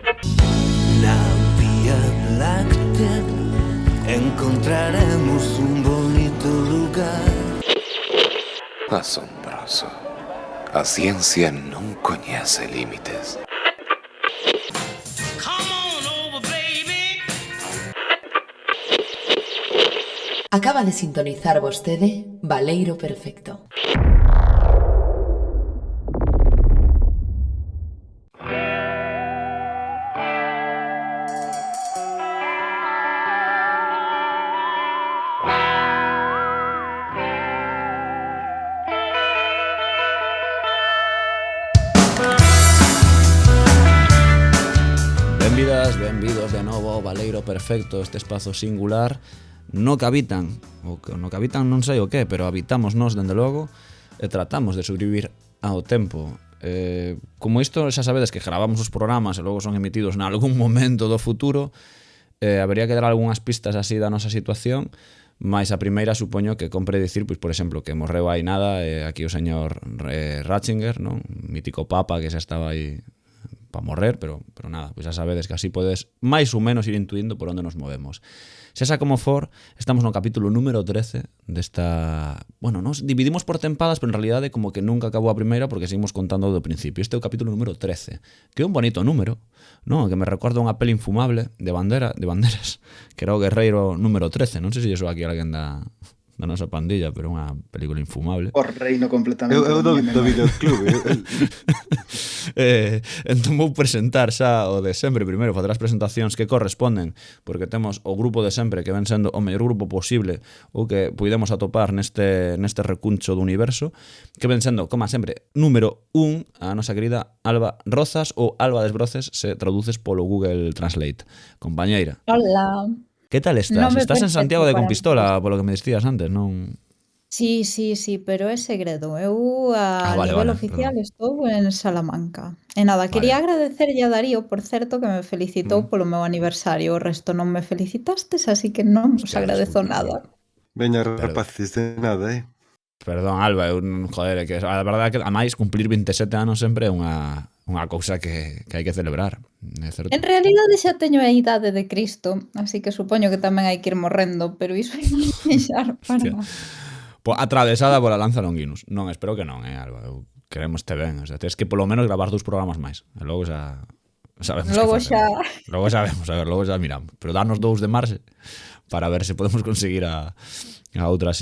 Na Vía Láctea encontraremos un bonito lugar. Asombroso. A ciencia non coñece límites. Acaba de sintonizar vostede Baleiro Perfecto. Benvidos de novo ao Baleiro Perfecto, este espazo singular no que habitan, ou que no que habitan non sei o que, pero habitamos nós dende logo e tratamos de sobrevivir ao tempo. Como isto xa sabedes que gravamos os programas e logo son emitidos nalgún momento do futuro, habería que dar algunhas pistas así da nosa situación, mais a primeira supoño que compre dicir, pois por exemplo, que morreu hai nada aquí o señor Ratzinger, non? Mítico papa que xa estaba aí para morrer, pero nada, pois xa sabedes que así podes máis ou menos ir intuindo por onde nos movemos. Xa como for, estamos no capítulo número 13 desta... Bueno, nos dividimos por tempadas, pero en realidade como que nunca acabou a primeira porque seguimos contando do principio. Este é o capítulo número 13, que é un bonito número, non? Que me recorda unha peli infumable de banderas, que era o Guerreiro número 13. Non sei se iso aquí alguén da nosa pandilla, pero unha película infumable. O reino completamente. Eu do videoclub. Entón vou presentar xa o de sempre. Primeiro facer as presentacións que corresponden, porque temos o grupo de sempre que ven sendo o mellor grupo posible ou que puidemos atopar neste recuncho do universo, que ven sendo, como sempre, número 1 a nosa querida Alba Rozas, ou Alba Desbroces se traduces polo Google Translate. Compañeira. Hola. Que tal estás? Nome Estás en Santiago de perfecto Compistola, polo que me dicías antes, non? Sí, pero é segredo. Eu a nivel oficial estou en Salamanca. E nada, quería agradecerlle a Darío, por certo, que me felicitou polo meu aniversario. O resto non me felicitastes, así que non vos agradezo nada. Veña, rapaces, de nada, Perdón, Alba, joder, que a verdade é que a máis cumplir 27 anos sempre é unha cousa que hai que celebrar, é certo? En realidade xa teño a idade de Cristo, así que supoño que tamén hai que ir morrendo, pero iso hai que deixar para... Atravesada pola lanza Longinus. Non, espero que non, Alba. Queremos te ben, o sea, tens que polo menos gravar 2 programas máis. E logo xa sabemos logo que facemos. Logo sabemos, a ver, logo xa miramos. Pero darnos 2 de marxe para ver se podemos conseguir a outra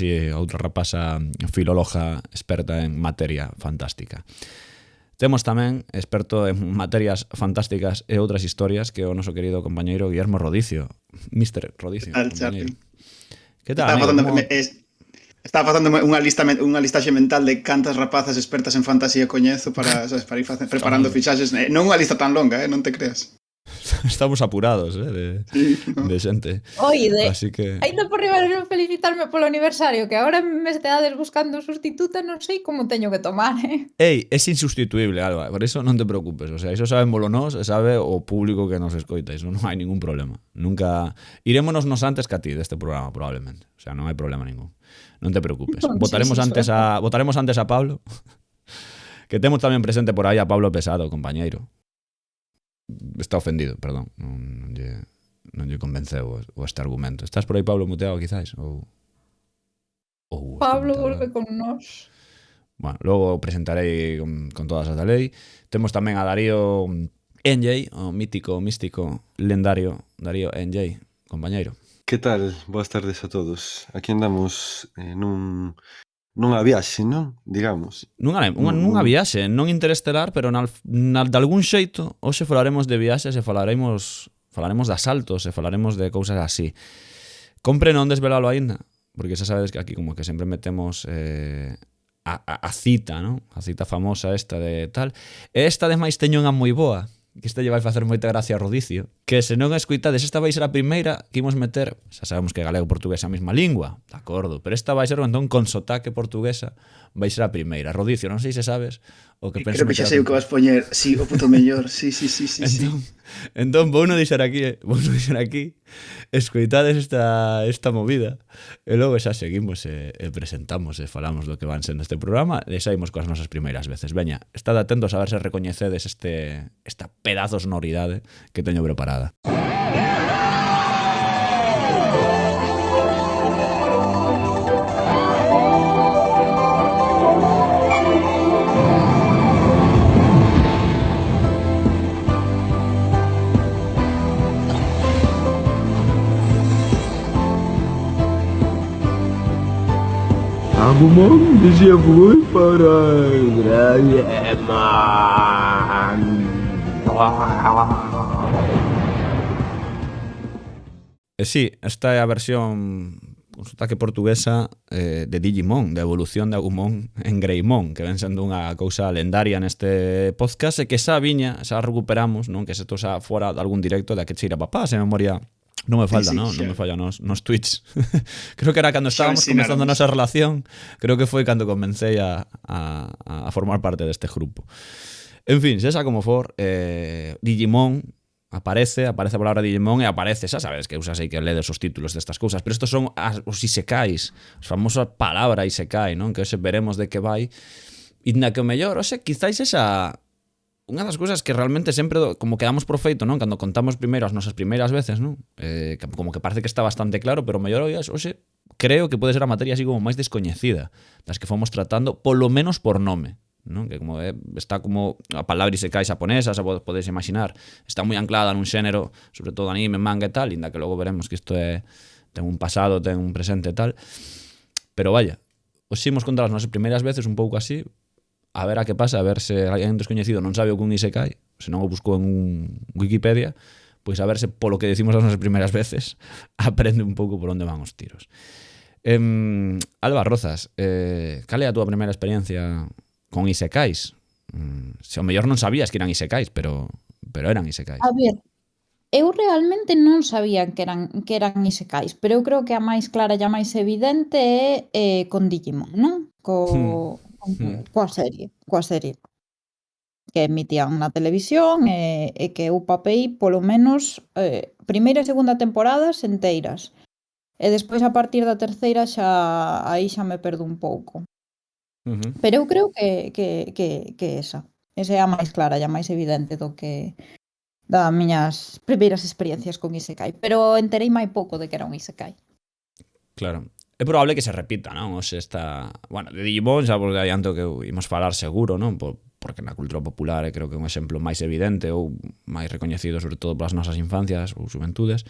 rapaza filóloga experta en materia fantástica. Temos tamén experto en materias fantásticas e outras historias que é o noso querido compañeiro Guillermo Rodicio. Mr. Rodicio, compañeiro. Que tal, amigo? Estaba facendo unha listaxe mental de cantas rapazas expertas en fantasía coñezo para ir preparando fichaxes. Non unha lista tan longa, non te creas. Estamos apurados, de xente. Oide, así que... ainda por riba de felicitarme polo aniversario, que agora me esteades buscando sustituta, non sei como teño que tomar, Ei, é insustituible, Alba, por iso non te preocupes. O sea, iso saben nós e sabe o público que nos escoita. Iso non hai ningún problema. Nunca... Irémonos nos antes que a ti deste programa, probablemente. O sea, non hai problema ningún. Non te preocupes. Votaremos antes a Pablo. Que temos tamén presente por aí a Pablo Pesado, compañeiro. Está ofendido, perdón. Non lle convenceu este argumento. Estás por aí, Pablo, muteado, quizás? Pablo volve con nós. Bueno, logo presentarei con todas as da lei. Temos tamén a Darío NJ, o mítico, místico, lendario Darío NJ, compañeiro. Que tal? Boas tardes a todos. Aquí andamos nunha viaxe, non? Digamos. Nunha viaxe, non interestelar, pero de algún xeito, hoxe falaremos de viaxes e falaremos de asaltos e falaremos de cousas así. Compre non desvelalo aínda, porque xa sabedes que aquí como que sempre metemos a cita, non? A cita famosa esta de tal. E esta ademais teño unha moi boa, que esta lle vai facer moita gracia a Rodicio, que se non a escoitades, esta vai ser a primeira que imos meter, xa sabemos que galego e portugués é a mesma lingua, de acordo, pero esta vai ser entón con sotaque portuguesa, vai ser a primeira. Rodicio, non sei se sabes o que penso. Creo que xa sei o que vas poñer, sí, o puto mellor, sí. Entón, Entón, vou non deixar aquí, escoitades esta movida, e logo xa seguimos e presentamos e falamos do que van sendo este programa, e saímos coas nosas primeiras veces. Veña, estad atentos a ver se recoñecedes esta pedazo sonoridade que teño preparada. Agumon dizia foi para Graham. E sí, esta é a versión con sotaque portuguesa de Digimon, de evolución de Agumon en Greymon, que ven sendo unha cousa lendaria neste podcast e que xa viña, xa recuperamos, non? Que se to xa fora de algún directo da que cheira papá, se memoria non me falta, Sí, non? xa. Non me falla nos tweets. Creo que era cando estábamos Xa comenzando a ensináramos. nosa relación, creo que foi cando comencei a formar parte deste grupo. En fin, sexa como for, Digimon aparece a palabra Digimon e aparece, xa sabes que usas aí que ledes os títulos destas cousas, pero estos son os isekais, os famosa palabra isekai, non? Que hoxe veremos de que vai, e na que o mellor, hoxe, quizáis esa unha das cousas que realmente sempre como quedamos por feito, non? Cando contamos primeiro as nosas primeiras veces, non? Como que parece que está bastante claro, pero o mellor hoxe creo que pode ser a materia así como máis descoñecida das que fomos tratando, polo menos por nome, non? Que como está como a palabra isekai xaponesa, xa podes imaginar, está moi anclada nun xénero, sobre todo anime, manga e tal, inda que logo veremos que isto ten un pasado, ten un presente e tal. Pero vaya, os imos contar as nosas primeiras veces un pouco así, a ver a que pasa, a ver se alguén descoñecido non sabe o que un isekai, se non o busco en Wikipedia, pois a ver se polo que decimos as nosas primeiras veces aprende un pouco por onde van os tiros. Alba Rozas, cal é a túa primeira experiencia con isekais? Se o mellor non sabías que eran isekais, pero eran isekais. A ver, eu realmente non sabía que eran isekais, pero eu creo que a máis clara e a máis evidente é con Digimon, non? Coa serie que emitían na televisión e que eu papei polo menos primeira e segunda temporadas enteiras. E despois a partir da terceira aí xa me perdo un pouco. Pero eu creo que esa é a máis clara e a máis evidente das miñas primeiras experiencias con isekai, pero enterei moi pouco de que era un isekai. Claro. É probable que se repita, non? Oxe está... Bueno, de Digimon xa vos adianto que imos falar seguro, non? Porque na cultura popular creo que é un exemplo máis evidente ou máis recoñecido, sobre todo polas nosas infancias ou xuventudes.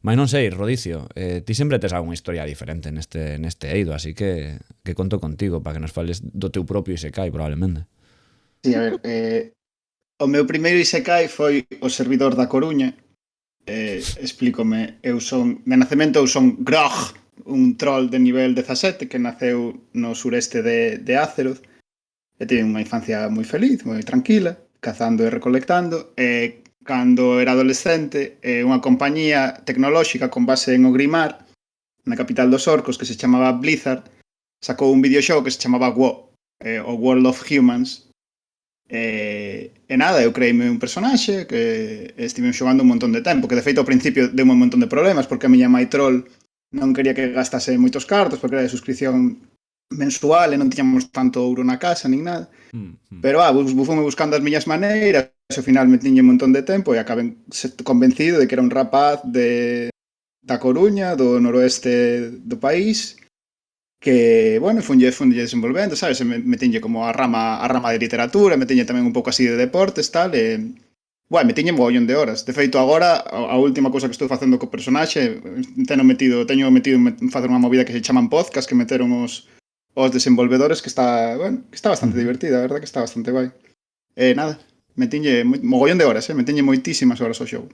Mas non sei, Rodicio, ti sempre tes algunha historia diferente neste eido, así que conto contigo para que nos fales do teu propio isekai, probablemente. Sí, a ver, o meu primeiro isekai foi o servidor da Coruña. Explícome, de nacemento eu son Grog, un troll de nivel 17 que naceu no sureste de Azeroth e tive unha infancia moi feliz, moi tranquila, cazando e recolectando, e cando era adolescente unha compañía tecnolóxica con base en Ogrimar, na capital dos orcos, que se chamaba Blizzard, sacou un videoxogo que se chamaba WoW, o World of Humans. E nada, eu creíme un personaxe que estive xogando un montón de tempo, que de feito ao principio deu un montón de problemas porque a miña mai troll non quería que gastase moitos cartos porque era de suscripción mensual e non tiñamos tanto ouro na casa nin nada. Pero fume buscando as miñas maneiras e ao final me tiñe un montón de tempo e acabei convencido de que era un rapaz da Coruña, do noroeste do país, que, bueno, funlle desenvolvendo, sabes? Me tiñe como a rama de literatura, me tiñe tamén un pouco así de deportes, tal, e me tiñe mogollón de horas. De feito, agora, a última cousa que estou facendo co personaxe, teño metido en facer unha movida que se chaman podcast, que meteron os desenvolvedores, que está bastante divertida, a verdad, que está bastante guai. E nada, me tiñe mogollón de horas, me tiñe moitísimas horas ao xogo.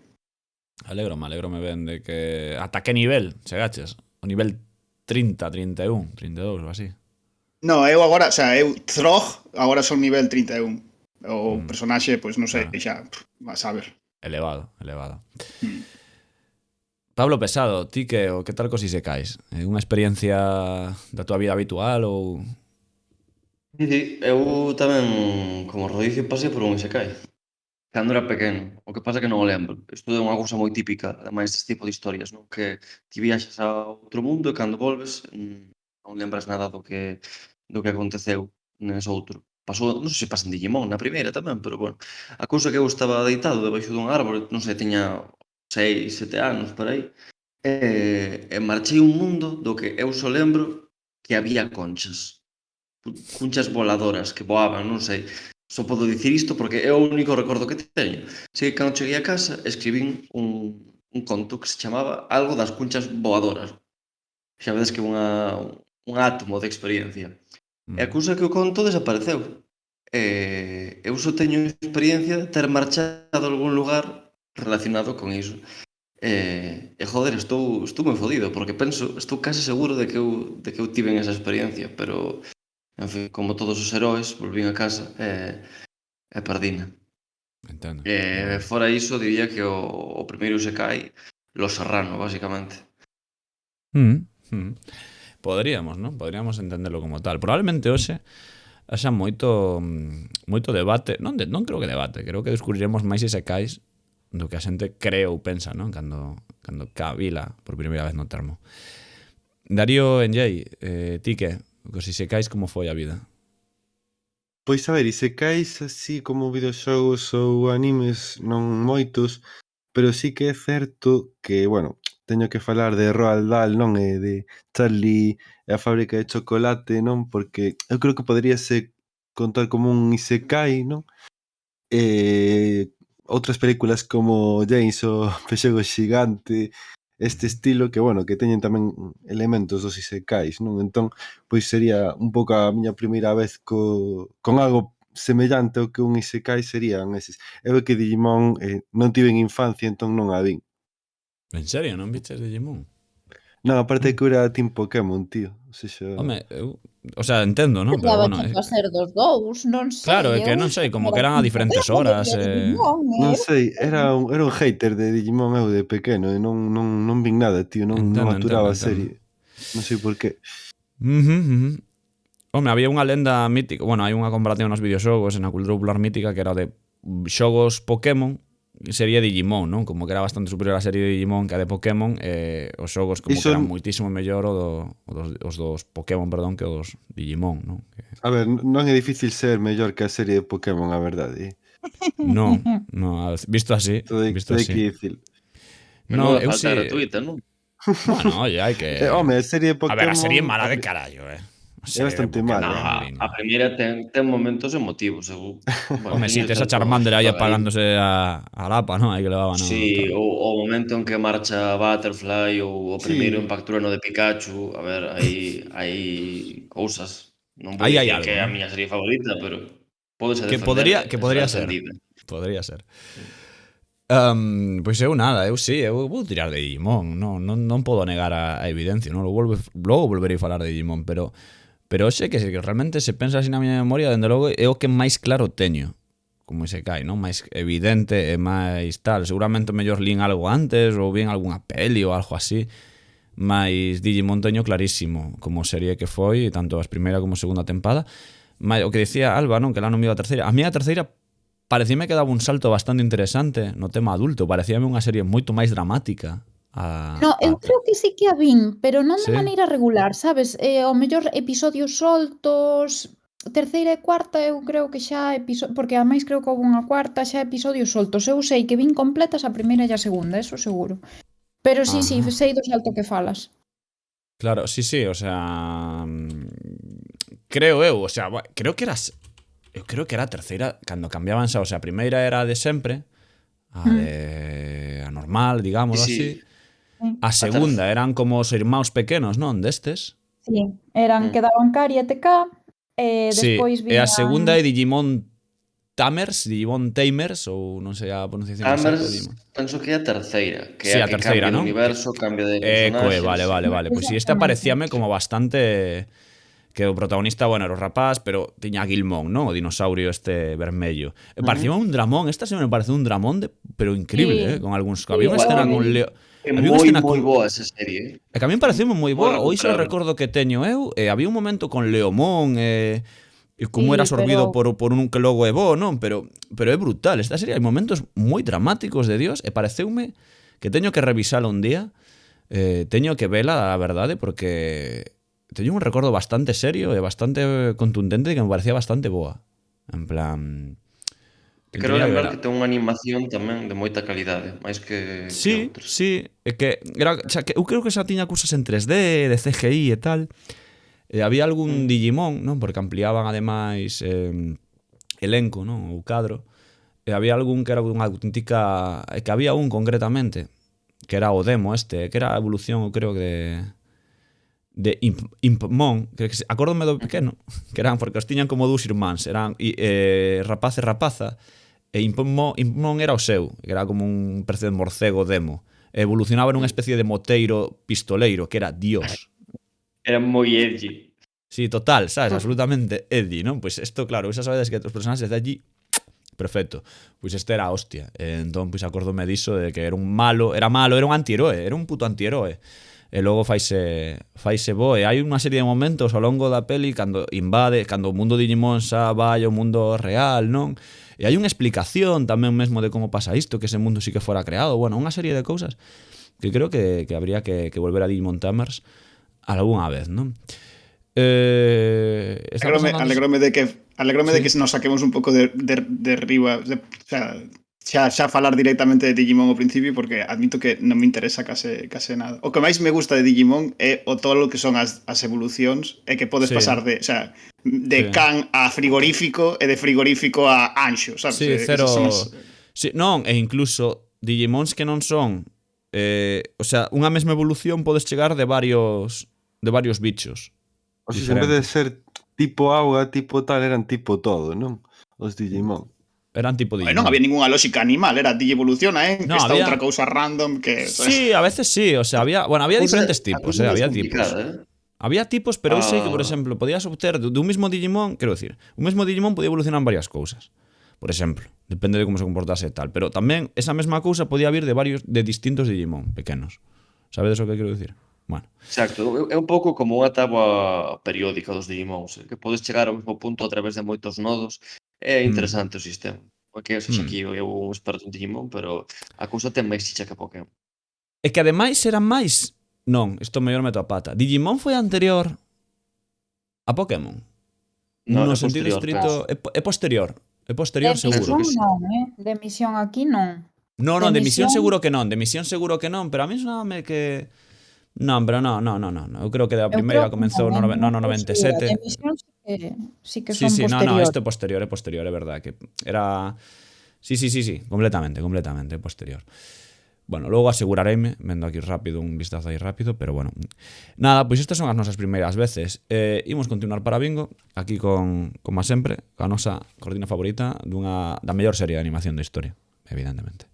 Alégrome ben de que... Ata que nivel chegaches? O nivel 30, 31, 32 ou así? No, eu agora, Throg, agora son nivel 31. O personaxe, pois non sei, xa, vas a ver. Elevado. Pablo Pesado, ti que tal cos isekais? Unha experiencia da tua vida habitual ou... Sí, eu tamén, como Rodicio, pasei por un isekai. Cando era pequeno. O que pasa é que non o lembro. Isto é unha cousa moi típica, ademais deste tipo de historias, non? Que ti viaxas a outro mundo e cando volves non lembras nada do que aconteceu nese outro. Pasou, non sei se pasa en Digimon na primeira tamén, pero bueno. A cousa que eu estaba deitado debaixo dun árbore, non sei, tiña 6, 7 anos por aí, e marchei un mundo do que eu só lembro que había conchas. Conchas voladoras que voaban, non sei. Só podo dicir isto porque é o único recordo que teño. Sei que cando cheguei a casa escribín un conto que se chamaba Algo das conchas voadoras. Xa vedes que é un átomo de experiencia. E a cousa que o conto desapareceu. Eu só teño experiencia de ter marchado a algún lugar relacionado con iso. Joder, estou moi fodido porque estou case seguro de que eu tiven esa experiencia, pero en fin, como todos os heróis, volvín a casa e perdina. Entendo. Fora iso, diría que o primeiro Isekai, Los Serrano, basicamente. Poderíamos, non? Poderíamos entenderlo como tal. Probablemente hoxe haxa moito debate, non creo que debate, creo que descubriremos máis Isekais do que a xente cree ou pensa, non? Cando cabila por primeira vez no termo. Darío Enjei, ti que? Cos Isekais como foi a vida? Pois a ver, Isekais así como videoxogos ou animes non moitos, pero sí que é certo que, bueno, teño que falar de Roald Dahl, non? E de Charlie e a fábrica de chocolate, non? Porque eu creo que poderíase contar como un Isekai, non? Outras películas como James o Pexego Xigante, este estilo que, bueno, que teñen tamén elementos dos Isekais, non? Entón, pois sería un pouco a miña primeira vez con algo semellante ao que un Isekai serían eses. Eu é que Digimon non tiven infancia, entón non a vin. En serio, non viches Digimon? Non, aparte que eu era Team Pokémon, tío. Home, o sea, entendo, non? Pero bueno, a ser dos dous, non sei. claro, é que non sei, como que eran a diferentes horas. Non sei, era un hater de Digimon eu de pequeno e non vin nada, tío, non aturaba a serie. Non sei por qué. Home, había unha lenda mítica, bueno, hai unha comparación nos videoxogos en a cultura popular mítica que era de xogos Pokémon sería Digimon, non? Como que era bastante superior a serie de Digimon que a de Pokémon, os xogos como que eran moitísimo mellor os dos Pokémon, perdón, que os Digimon, non? A ver, non é difícil ser mellor que a serie de Pokémon, a verdade. Non, visto así, Todo hai que dicir. No, eu falta sí. gratuita, non? Bueno, oye, hai que... Home, a serie de Pokémon... A ver, a serie é mala de carallo, É bastante mala. A primeira ten momentos emotivos. Home, si, tes a Charmander aí apagándose a lapa, non? Aí que levaba, non? Sí, o momento en que marcha Butterfly ou o primeiro impacto de Pikachu. A ver, hai cousas. Non vou dicir que é a miña serie favorita, pero pódese defender. Que podría ser. Podría ser. Pois eu nada, eu vou tirar de Digimon, non podo negar a evidencia, non? Logo volverei a falar de Digimon, pero hoxe que realmente se pensa así na miña memoria, dende logo é o que máis claro teño como Isekai, non? Máis evidente e máis tal. Seguramente mellor lín algo antes ou bien algunha peli ou algo así, mas Digimon teño clarísimo como serie que foi, tanto a primeira como a segunda tempada. Mas o que dicía Alba, non? Que lá non me iba a terceira. A miña terceira parecíame que daba un salto bastante interesante no tema adulto, parecíame unha serie moito máis dramática. No, eu creo que sí que a vin, pero non de maneira regular, sabes? Ao mellor episodios soltos, terceira e cuarta eu creo que xa porque ademais creo que houve unha cuarta, xa episodios soltos. Eu sei que vin completas a primeira e a segunda, eso seguro. Pero sí, sei do salto que falas. Claro, sí, o sea, creo eu, o sea, creo que era a terceira cando cambiaban xa, o sea, a primeira era de sempre, a normal, digamos así. A segunda eran como os irmáns pequenos, non? Destes. Sí, quedaban Cari e TK, e despois e a segunda é Digimon Tamers, Digimon Tamers, ou non sei a pronunciación exacta. Tamers, penso que é a terceira, que é a terceira, cambia non? de universo, cambia de personaxes. Vale. Pois si esta parecíame como bastante... Que o protagonista, bueno, era o rapaz, pero tiña a Gilmon, non? O dinosaurio este vermello. Parecía un dramón, esta se me pareceu un dramón, pero increíble, con algúns... Había unha escena con Leo... É moi boa esa serie. É que a mí me pareceu moi boa, o iso recordo que teño eu, había un momento con Leomón, e como Sí, era absorbido pero por un que logo é bo, non? Pero é brutal, esta serie hai momentos moi dramáticos de Dios e pareceume que teño que revisala un día, teño que vela, a verdade, porque teño un recordo bastante serio e bastante contundente que me parecía bastante boa. En plan, Quero teña que lembrar vela. que ten unha animación tamén de moita calidade, máis que Sí, outras. sí, é que era, xa que eu creo que xa tiña cousas en 3D, de CGI e tal. Había algún Digimon, non? Porque ampliaban ademais elenco, non? Ou cadro. E había algún que era unha auténtica, que había un concretamente que era o demo que era a evolución, eu creo que de Impmon, acórdome do pequeno, que eran porque os tiñan como dous irmáns, eran rapaz e rapaza, e Impmon era o seu, que era como un especie de morcego demo. E evolucionaba nunha especie de moteiro pistoleiro, que era Dios. Era moi edgy. Sí, total, sabes, absolutamente edgy, non? Pois isto, claro, esas sabedes que os personaxes de allí, perfecto. Pois este era a hostia. Entón, pois acórdome diso de que era un malo, era un antiheroe, era un puto antiheroe. E logo faise bo, e hai unha serie de momentos ao longo da peli cando o mundo Digimon xa vai ao mundo real, non? E hai unha explicación tamén mesmo de como pasa isto, que ese mundo sí que fora creado, bueno, unha serie de cousas que creo que habría que volver a Digimon Tamers algunha vez, non? Alegrome de que nos saquemos un pouco de riba, o sea, xa falar directamente de Digimon ao principio, porque admito que non me interesa case nada. O que máis me gusta de Digimon é o todo o que son as evolucións, e que podes pasar de, o sea, de can a frigorífico e de frigorífico a anxo, sabes? Sí, cero. As... Sí, non, e incluso Digimons que non son, o sea, unha mesma evolución podes chegar de varios bichos. O sea, en vez de ser tipo auga, tipo tal, eran tipo todo, non? Os Digimon. Eran tipo Digimon. Non había ninguna lógica animal, era Digievoluciona, No, esta había... outra cousa random que... Sí, a veces sí, o sea, había diferentes tipos, había tipos. Había tipos, pero eu sei que, por exemplo, podías obter dun mismo Digimon, quero decir, un mesmo Digimon podía evolucionar en varias cousas. Por exemplo, depende de como se comportase e tal, pero tamén esa mesma cousa podía vir de distintos Digimon pequenos. Sabedes o que quero dicir? Bueno. Exacto, é un pouco como unha táboa periódica dos Digimons, que podes chegar ao mesmo punto a través de moitos nodos. É interesante o sistema. Porque eu sei aquí eu un experto en Digimon, pero a cousa ten máis chicha que Pokémon. É que ademais eran máis... Non, isto mellor meto a pata. Digimon foi anterior a Pokémon? No sentido estrito... É posterior. É posterior, seguro. De emisión non, de emisión aquí non. Non, de emisión seguro que non, pero a mí soname que... Non, pero non. Eu creo que a primeira comenzou no 97. De emisión sí que son posterior. No, isto é posterior, é verdade que era... Sí, completamente, é posterior. Bueno, logo asegurareime, vendo aquí rápido, un vistazo aí rápido, pero bueno. Nada, pois estas son as nosas primeiras veces. Imos continuar para bingo, aquí como sempre, coa nosa cortina favorita da mellor serie de animación da historia, evidentemente.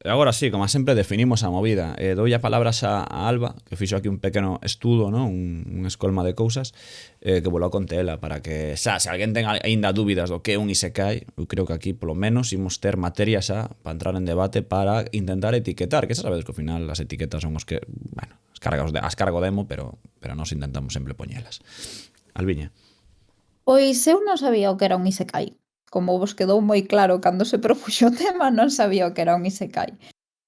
Agora sí, como sempre, definimos a movida. Dou a palabras a Alba, que fixo aquí un pequeno estudo, ¿no? un escolma de cousas, que volo conte ela, para que, se alguén ten aínda dúbidas do que é un Isekai, eu creo que aquí, polo menos, imos ter materia para entrar en debate para intentar etiquetar, que xa sabedes que ao final as etiquetas son os que, bueno, as cargo demo, pero nos intentamos sempre poñelas. Albiña. Pois eu non sabía o que era un Isekai. Como vos quedou moi claro cando se propuxo o tema, non sabía o que era un Isekai.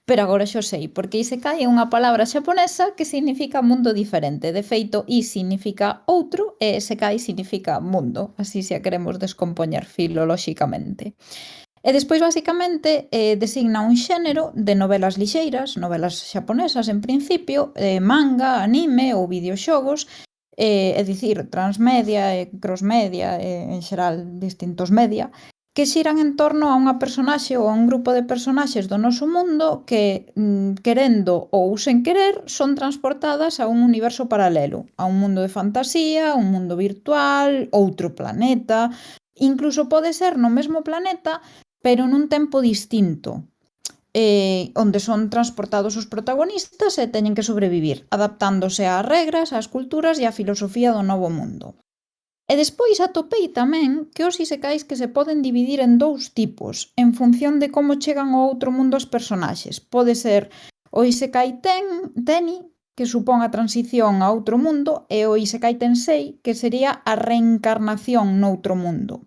Pero agora xo sei, porque Isekai é unha palabra xaponesa que significa mundo diferente. De feito, I significa outro e Sekai significa mundo, así se a queremos descompoñer filolóxicamente. E despois, basicamente, designa un xénero de novelas lixeiras, novelas xaponesas en principio, manga, anime ou videoxogos, é dicir, transmedia e crossmedia e, en xeral, distintos media, que xiran en torno a unha personaxe ou a un grupo de personaxes do noso mundo que, querendo ou sen querer, son transportadas a un universo paralelo, a un mundo de fantasía, un mundo virtual, outro planeta, incluso pode ser no mesmo planeta, pero nun tempo distinto, onde son transportados os protagonistas e teñen que sobrevivir, adaptándose ás regras, ás culturas e á filosofía do novo mundo. E despois atopei tamén que os isekais que se poden dividir en dous tipos, en función de como chegan ao outro mundo os personaxes. Pode ser o isekai teni, que supón a transición a outro mundo, e o isekai tensei, que sería a reencarnación noutro mundo.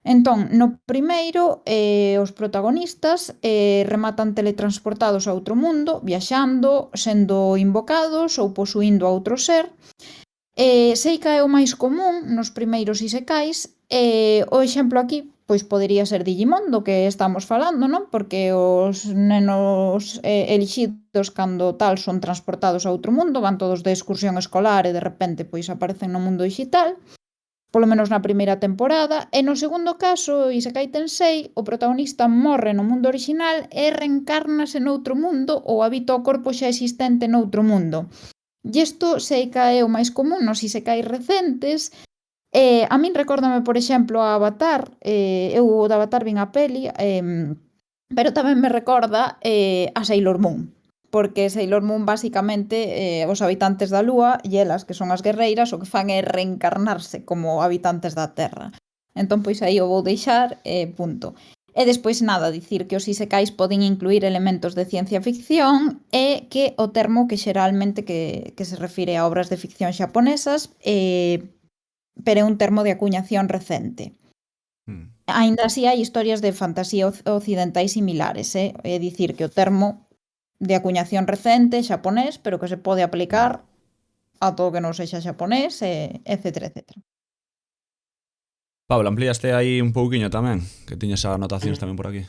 Entón, no primeiro, os protagonistas rematan teletransportados a outro mundo, viaxando, sendo invocados ou posuindo a outro ser. Seika é o máis común nos primeiros isekais, o exemplo aquí pois podería ser Digimon, do que estamos falando, non? Porque os nenos elixidos cando tal son transportados a outro mundo, van todos de excursión escolar e de repente pois aparecen no mundo digital, polo menos na primeira temporada, e no segundo caso, Isekai Tensei, o protagonista morre no mundo original e reencárnase noutro mundo ou habita o corpo xa existente noutro mundo. E isto seica é o máis común nos isekais recentes. A min recórdame, por exemplo, a Avatar. Eu de Avatar vin a peli, pero tamén me recorda a Sailor Moon. Porque Sailor Moon, basicamente, os habitantes da Lúa e elas, que son as guerreiras, o que fan é reencarnarse como habitantes da Terra. Entón, pois aí o vou deixar, punto. E despois nada, dicir que os isekais poden incluir elementos de ciencia ficción e que o termo que xeralmente que se refire a obras de ficción xaponesas, pero é un termo de acuñación recente. Aínda así hai historias de fantasía occidentais similares, é dicir que o termo de acuñación recente xaponés, pero que se pode aplicar a todo que non sexa xaponés, etcétera, etcétera. Pablo, amplíaste aí un pouquiño tamén, que tiñas anotacións tamén por aquí.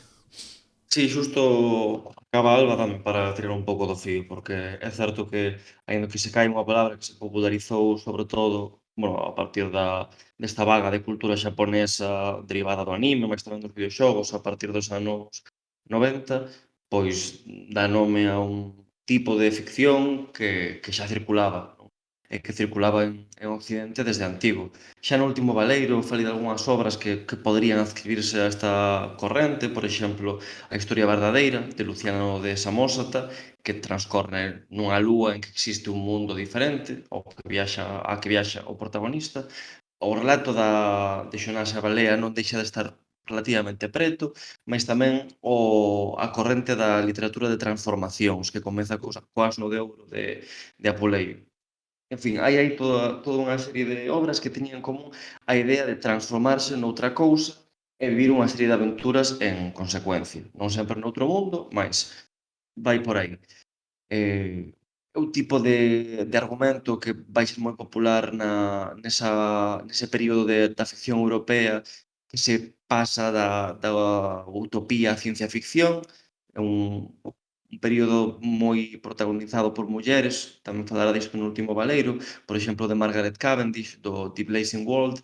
Sí, xusto acaba Alba dame para tirar un pouco do fío, porque é certo que, aínda que se cae unha palabra que se popularizou sobre todo, bueno, a partir desta vaga de cultura xaponesa derivada do anime, mais tamén dos videoxogos, a partir dos anos 90, pois dá nome a un tipo de ficción que xa circulaba, non? E que circulaba en Occidente desde antigo. Xa no último baleiro falei de algunhas obras que poderían adscribirse a esta corrente, por exemplo, A historia verdadeira, de Luciano de Samosata, que transcorre nunha lúa en que existe un mundo diferente, ao que viaxa o protagonista. O relato de Xonás a Balea non deixa de estar relativamente preto, mas tamén a corrente da literatura de transformacións, que comeza co Asno de Ouro de Apuleio. En fin, hai aí toda unha serie de obras que teñen en común a idea de transformarse noutra cousa e vivir unha serie de aventuras en consecuencia. Non sempre noutro mundo, mas vai por aí. É un tipo de argumento que vai ser moi popular nese período da ficción europea que se pasa da utopía á ciencia ficción. É un período moi protagonizado por mulleres, tamén falará disto no último baleiro, por exemplo, de Margaret Cavendish, do The Blazing World,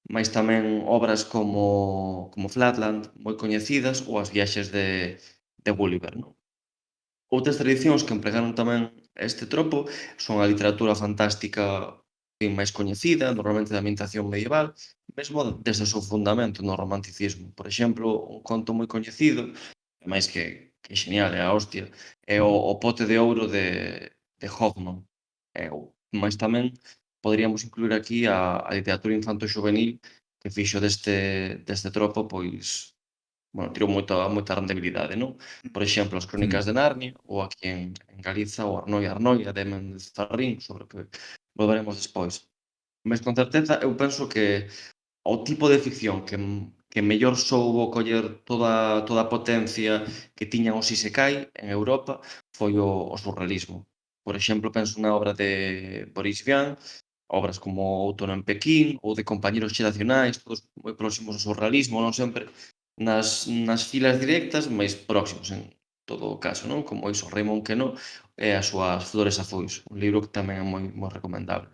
mais tamén obras como Flatland, moi coñecidas, ou as viaxes de Gulliver, non? Outras tradicións que empregaron tamén este tropo son a literatura fantástica máis coñecida, normalmente da ambientación medieval, mesmo desde o seu fundamento no romanticismo. Por exemplo, un conto moi coñecido, máis que genial, é a hostia, é o Pote de Ouro de Hoffmann. Mais tamén poderíamos incluir aquí a literatura infanto-xuvenil que fixo deste tropo, pois, bueno, tirou moita rendibilidade, non? Por exemplo, as Crónicas de Narnia, ou aquí en Galiza, o Arnoia de Méndez Ferrín, sobre o que volveremos despois. Mas con certeza eu penso que o tipo de ficción que mellor soubo coller toda a potencia que tiñan os isekai en Europa foi o surrealismo. Por exemplo, penso na obra de Boris Vian, obras como Outono en Pequín ou de Compañeros xeracionais, todos moi próximos ao surrealismo, non sempre nas filas directas, mais próximos en todo o caso, non? Como iso, Raymond Queneau e as súas Flores azuis, un libro que tamén é moi recomendable.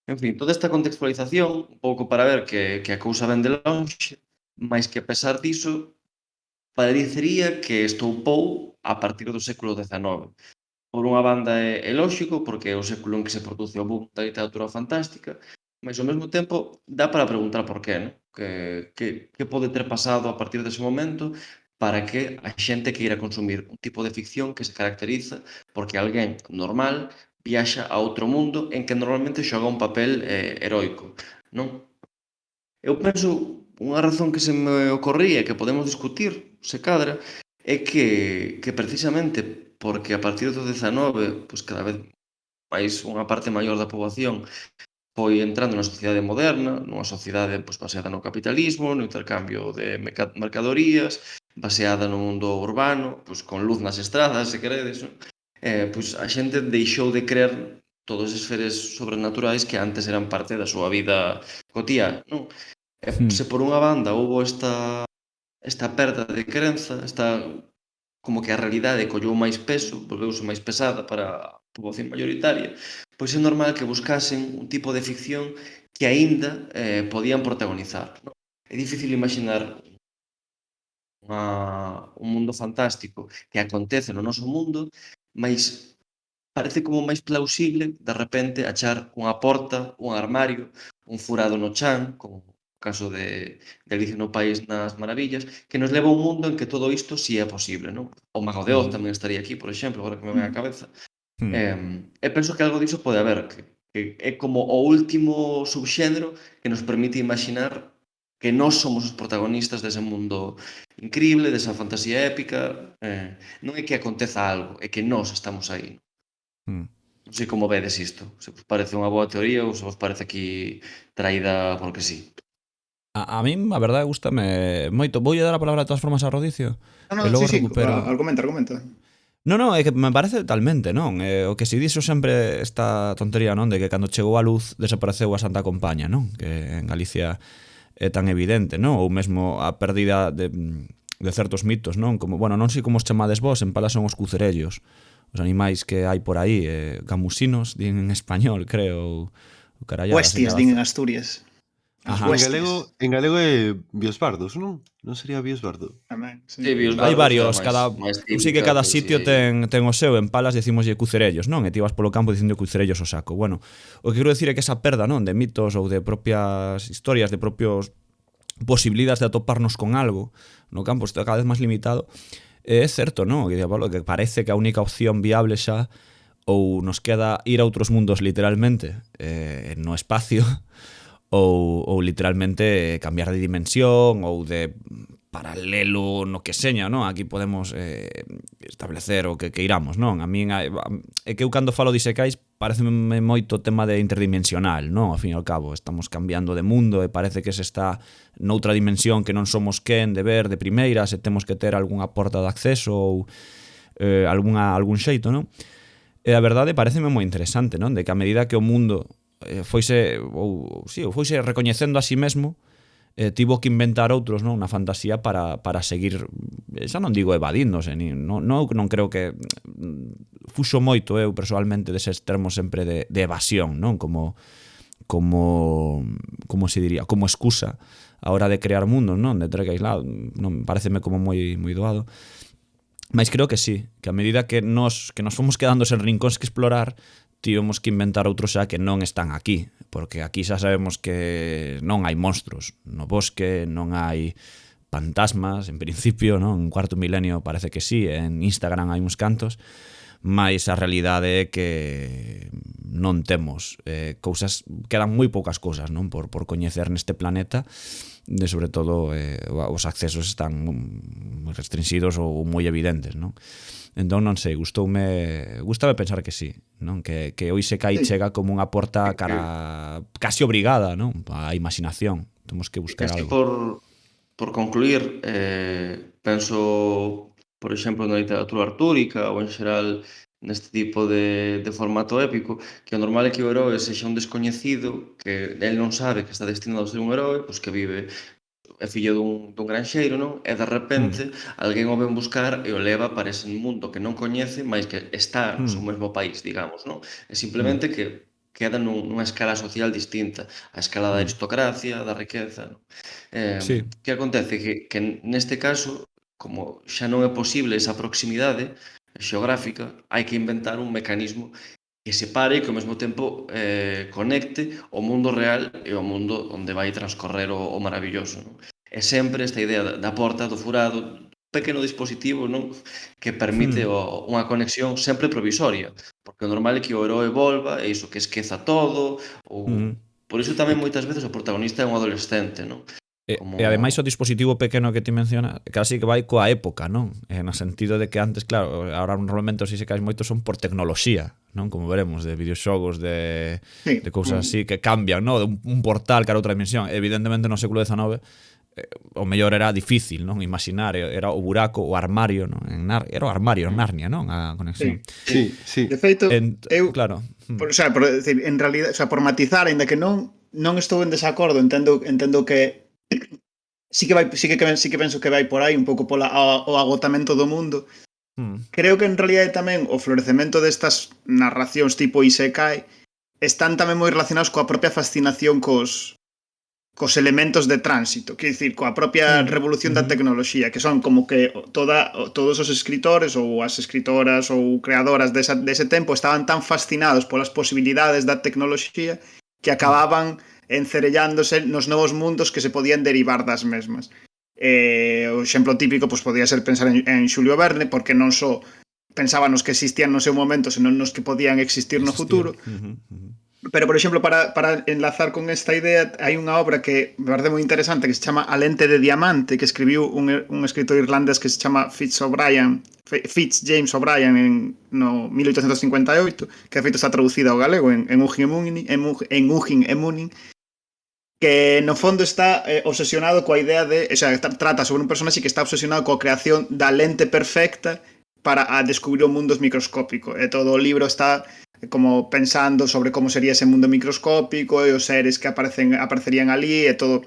En fin, toda esta contextualización, un pouco para ver que a cousa ven de lonxe, mais que a pesar diso, parecería que estoupou a partir do século XIX. Por unha banda é lóxico, porque é o século en que se produce o boom da literatura fantástica, mas ao mesmo tempo dá para preguntar por qué, non? Que pode ter pasado a partir dese momento para que a xente queira consumir un tipo de ficción que se caracteriza porque alguén normal viaxa a outro mundo en que normalmente xoga un papel heroico. non? Eu penso, unha razón que se me ocorría e que podemos discutir, se cadra, é que precisamente porque a partir do 19, pois cada vez máis unha parte maior da poboación foi entrando na sociedade moderna, nunha sociedade pois, baseada no capitalismo, no intercambio de mercadorías, baseada no mundo urbano, pois, con luz nas estradas, se queredes, non? Pois a xente deixou de creer todos esses seres sobrenaturais que antes eran parte da súa vida cotiá, non? Se por unha banda houbo esta perda de crenza, como que a realidade colleu máis peso, volveuse máis pesada para a poboación mayoritaria, pois é normal que buscasen un tipo de ficción que aínda podían protagonizar. Non? É difícil imaginar un mundo fantástico que acontece no noso mundo, mas parece como máis plausible de repente achar unha porta, un armario, un furado no chan, como o caso de Alicia no País das Maravillas, que nos leva a un mundo en que todo isto si é posible, non? O Mago de Oz tamén estaría aquí, por exemplo, agora que me ven á cabeza. E penso que algo diso pode haber, que é como o último subxénero que nos permite imaginar que nós somos os protagonistas dese mundo increíble, desa fantasía épica. Non é que aconteza algo, é que nós estamos aí. Non sei como vedes isto, se vos parece unha boa teoría ou se vos parece aquí traída porque sí. A min, a verdade, gustame moito. Voulle dar a palabra de todas formas a Rodicio e No, logo sí, recupero. argumenta. Non, é que me parece totalmente, non? O que se dixo sempre esta tontería, non? De que cando chegou a luz desapareceu a Santa Compaña, non? Que en Galicia é tan evidente, non? Ou mesmo a pérdida de certos mitos, non? Como, bueno, non sei como os chamades vos, en Pala son os cucerellos, os animais que hai por aí, gamusinos, din en español, creo, ou caralladas. Huestias, din en Asturias. En galego é biosbardos, non? Non sería biosbardo? Tamén, sí. Hai varios, sí que cada sitio ten o seu. En Palas decimoslle cucerellos, non? E ti vas polo campo dicindo cucerellos o saco. Bueno, o que quero dicir é que esa perda, non? De mitos ou de propias historias, de propios posibilidades de atoparnos con algo no campo está cada vez máis limitado. É certo, non? Que parece que a única opción viable xa ou nos queda ir a outros mundos literalmente no espacio ou literalmente cambiar de dimensión ou de paralelo no que seña, non? Aquí podemos establecer o que iramos, non? A min é que eu cando falo de isekais pareceme moito tema de interdimensional, non? Ao fin e ao cabo, estamos cambiando de mundo e parece que se está noutra dimensión que non somos quen de ver de primeira, se temos que ter algunha porta de acceso ou algún xeito, non? E a verdade pareceme moi interesante, non? De que a medida que o mundo foise recoñecendo a si mesmo, tivo que inventar outros, non, na fantasía para seguir, xa non digo evadíndose, non creo que fuxo moito eu persoalmente deses termos sempre de evasión, non, como se diría, como excusa a hora de crear mundos, non, de ter que aislar, non pareceme como moi doado. Mas creo que sí, que a medida que nos fomos quedando sen rincóns que explorar, tivemos que inventar outros xa que non están aquí, porque aquí xa sabemos que non hai monstruos no bosque, non hai fantasmas, en principio, non? En cuarto milenio parece que sí, en Instagram hai uns cantos, mas a realidade é que non temos cousas, quedan moi poucas cousas, non? Por coñecer neste planeta, sobre todo os accesos están moi restringidos ou moi evidentes, non? Entón, non sei, gustame pensar que sí, non? Que o isekai chega como unha porta cara casi obrigada, non? A imaginación. Temos que buscar algo. Por concluir, penso, por exemplo, na literatura artúrica ou en xeral neste tipo de formato épico, que o normal é que o heroe sexa un descoñecido, que el non sabe que está destinado a ser un heroe, pois que vive é fillo dun granxeiro, non? E de repente alguén o ven buscar e o leva para ese mundo que non coñece, mas que está no seu mesmo país, digamos, non? E simplemente que queda nunha escala social distinta, a escala da aristocracia, da riqueza, non? Que acontece? Que neste caso, como xa non é posible esa proximidade xeográfica, hai que inventar un mecanismo que separe e que ao mesmo tempo conecte o mundo real e o mundo onde vai transcorrer o maravilloso, non? É sempre esta idea da porta, do furado, un pequeno dispositivo, non? Que permite unha conexión sempre provisoria, porque o normal é que o heroe volva e iso que esqueza todo ou Por iso tamén moitas veces o protagonista é un adolescente, non? E ademais o dispositivo pequeno que ti menciona casi que vai coa época, non? No sentido de que antes, claro, ahora normalmente os isekais moitos son por tecnoloxía, non? Como veremos, de videoxogos, de cousas así que cambian, non? De un portal cara a outra dimensión. Evidentemente no século XIX o mellor era difícil, non? Imaginar, era o buraco, o armario, non? Era o armario en Narnia, non? A conexión. Sí. De feito, eu claro. por decir, en realidad, por matizar, aínda que non estou en desacordo, entendo que sí que penso que vai por aí un pouco o agotamento do mundo. Creo que en realidad tamén o florecemento destas narracións tipo Isekai están tamén moi relacionados coa propia fascinación cos elementos de tránsito, quer dicir, coa propia revolución da tecnoloxía, que son como que todos os escritores ou as escritoras ou creadoras dese tempo estaban tan fascinados polas posibilidades da tecnoloxía que acababan encerellándose nos novos mundos que se podían derivar das mesmas. O exemplo típico podía ser pensar en Xulio Verne, porque non só pensaba nos que existían no seu momento, senón nos que podían existir no futuro. Pero, por exemplo, para enlazar con esta idea, hai unha obra que me parece moi interesante que se chama A lente de diamante, que escribiu un escritor irlandés que se chama Fitz James O'Brien no 1858, que de feito está traducida ao galego en Ugin e Munin, que no fondo está obsesionado coa idea de, o sea, trata sobre un personaxe que está obsesionado coa creación da lente perfecta para descubrir o mundo microscópico, e todo o libro está como pensando sobre como sería ese mundo microscópico e os seres que aparecerían ali, e todo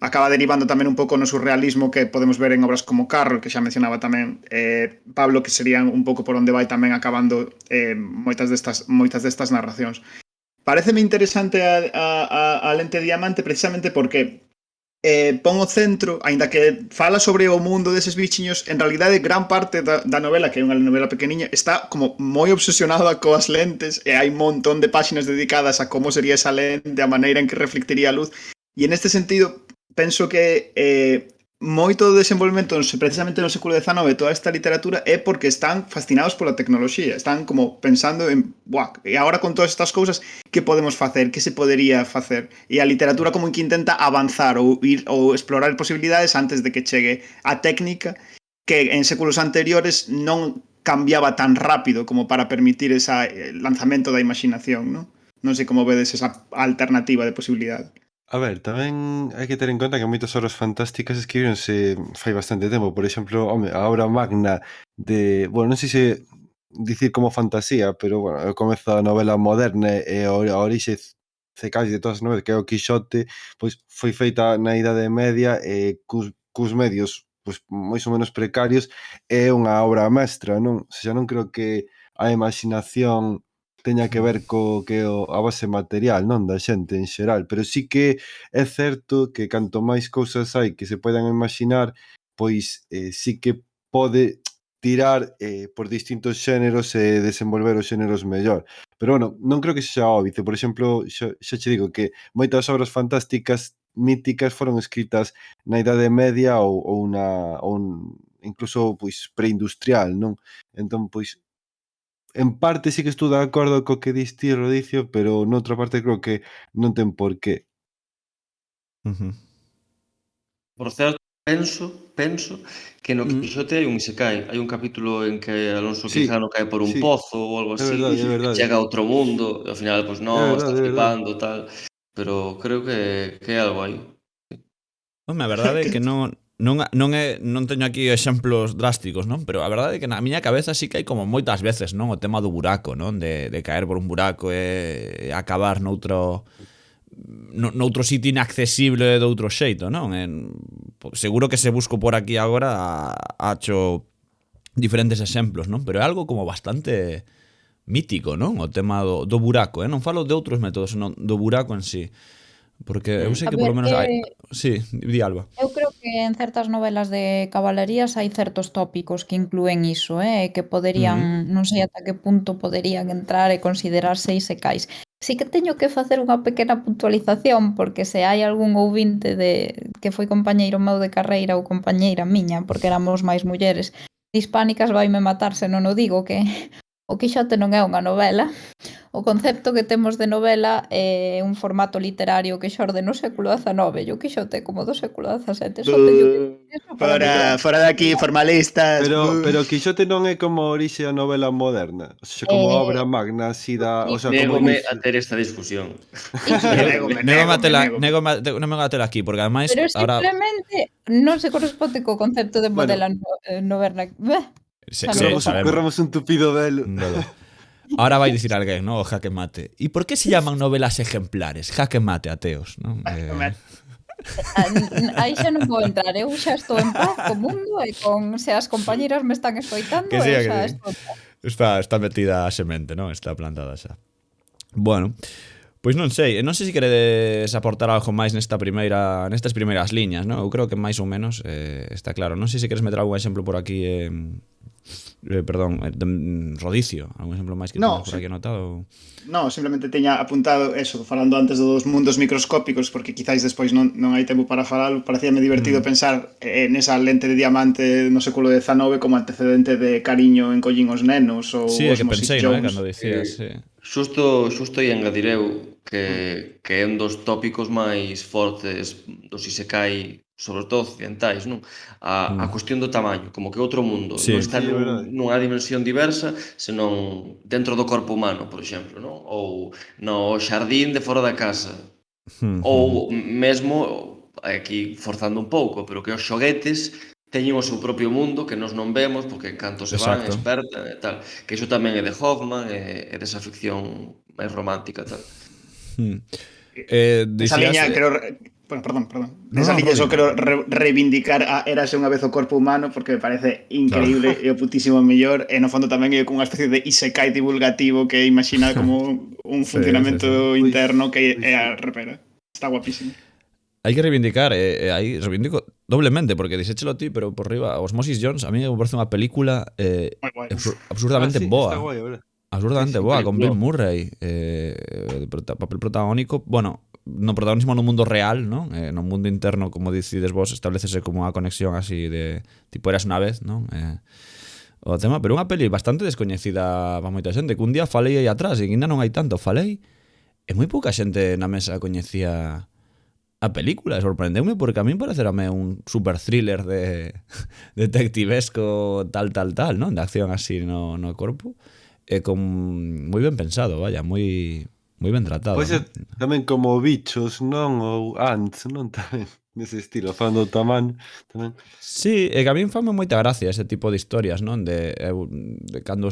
acaba derivando tamén un pouco no surrealismo que podemos ver en obras como Carroll, que xa mencionaba tamén Pablo, que serían un pouco por onde vai tamén acabando moitas destas narracións. Paréceme interesante a lente diamante precisamente porque pon o centro, aínda que fala sobre o mundo deses bichiños, en realidade gran parte da novela, que é unha novela pequeniña, está como moi obsesionada coas lentes, e hai un montón de páxinas dedicadas a como sería esa lente, a maneira en que reflectiría a luz, e en este sentido penso que moito do desenvolvemento precisamente no século XIX, toda esta literatura é porque están fascinados pola tecnoloxía, están como pensando en e agora con todas estas cousas que podemos facer, que se podería facer, e a literatura como que intenta avanzar ou explorar posibilidades antes de que chegue a técnica que en séculos anteriores non cambiaba tan rápido como para permitir ese lanzamento da imaginación, non? Non sei como vedes esa alternativa de posibilidade. A ver, tamén hai que ter en conta que moitas obras fantásticas escribironse fai bastante tempo. Por exemplo, a obra magna de... Bueno, non sei se dicir como fantasía, pero, bueno, o comezo da novela moderna e a orixe casi de todas as novelas, que é o Quixote, pois foi feita na Idade Media e cus medios máis ou menos precarios, é unha obra mestra, non? O sea, non creo que a imaginación teña que ver co que a base material, non, da xente en xeral, pero sí que é certo que canto máis cousas hai que se poidan imaginar, pois sí que pode tirar por distintos xéneros e desenvolver os xéneros mellor. Pero, bueno, non creo que sexa óbvio. Por exemplo, xa che digo que moitas obras fantásticas míticas foron escritas na Idade Media ou incluso preindustrial, non? Entón, en parte sí que estou de acordo co que dis ti, Rodicio, pero noutra parte creo que non ten por qué. Por certo, penso que no Quixote hai un isekai. Hai un capítulo en que Alonso Quijano cae por un pozo ou algo así, verdade. chega a outro mundo, e ao final, non, está flipando, tal. Pero creo que é algo aí. A verdade é que non teño aquí exemplos drásticos, non? Pero a verdade é que na miña cabeza sí que hai como moitas veces, non? O tema do buraco, non? De caer por un buraco e acabar noutro sitio inaccesible de outro xeito, non? Seguro que se busco por aquí agora acho diferentes exemplos, non? Pero é algo como bastante mítico, non? O tema do buraco, non falo de outros métodos, senón do buraco en sí. Porque eu sei que por lo menos hai... Sí, di Alba. Eu creo que en certas novelas de cabalerías hai certos tópicos que inclúen iso, que poderían, non sei ata que punto poderían entrar e considerarse isekais. Sí que teño que facer unha pequena puntualización, porque se hai algún ouvinte que foi compañeiro meu de carreira ou compañeira miña, porque éramos máis mulleres hispánicas, vaime matar se non o digo, que O Quixote non é unha novela. O concepto que temos de novela é un formato literario que xorde no século XIX. E o Quixote como do século XVII. Só teño iso para mellor. Fora de aquí, formalistas. Pero Quixote non é como orixe a novela moderna, o sea, como obra magna así da, o sea, como Négome inicio. a ter esta discusión. Non me gatela aquí, porque ademais Pero ahora simplemente non se corresponde co concepto de modela novela. Corramos un tupido velo. Ahora vai dicir alguén, ¿no? O jaque mate. E por que se llaman novelas ejemplares? Jaque mate, ateos, ¿no? Aí xa non vou entrar, eu xa estou en paz co mundo e con se as compañeras me están escoitando, Que sí, eu que xa sí. estou Está metida a semente, ¿no? Está plantada xa. Bueno, pois non sei se queredes aportar algo máis nestas primeiras liñas, ¿no? Eu creo que máis ou menos está claro. Non sei se queres meter algún exemplo por aquí, Rodicio, algún exemplo máis que tengas por aquí anotado? No, simplemente teña apuntado eso, falando antes dos mundos microscópicos, porque quizáis despois non hai tempo para falalo. Parecíame divertido pensar nesa lente de diamante no século XIX como antecedente de Cariño en Collín os nenos ou Sí, é que Osmosis pensei, ¿no? Jones. Cando dicías, sí. Xusto aí engadireu que é un dos tópicos máis fortes dos isekai, sobre todo occidentais, non? A cuestión do tamaño, como que outro mundo Sí. non está Sí, é verdade. nunha dimensión diversa, senón dentro do corpo humano, por exemplo, non? Ou no xardín de fora da casa. Ou mesmo, aquí forzando un pouco, pero que os xoguetes teñen o seu propio mundo que nós non vemos porque canto se van, Exacto. espertan e tal. Que iso tamén é de Hoffman e desa ficción máis romántica tal. Esa liña, quero... Perdón. Esa liña só quero reivindicar a Érase unha vez o corpo humano porque me parece increíble e o putísimo mellor e no fondo tamén é cunha especie de isekai divulgativo que imagina como un funcionamento interno que é a repera. Está guapísimo. Hai que reivindicar, aí reivindico doblemente, porque dixéchelo ti, pero por riba, Osmosis Jones, a mí me parece unha película absurdamente boa. Está guai, verdad? Absurdamente boa, con Bill Murray, papel protagónico, bueno, no protagonismo no mundo real, ¿no? No mundo interno, como dicides vos, establecese como unha conexión así de tipo Eras unha vez, ¿no? O tema, pero unha peli bastante descoñecida para moita xente, que un día falei aí atrás e ainda non hai tanto, falei, e moi pouca xente na mesa coñecía a película, sorprendeume porque a min parecerame un super thriller de detectivesco tal, ¿no? De acción así no corpo, con moi ben pensado, vaya, moi ben tratado. Pois é tamén como Bichos, non? Ou Ants, non? Tamén nese estilo, falando do tamaño tamén. Sí, é que a min fame moita gracia ese tipo de historias, non? De cando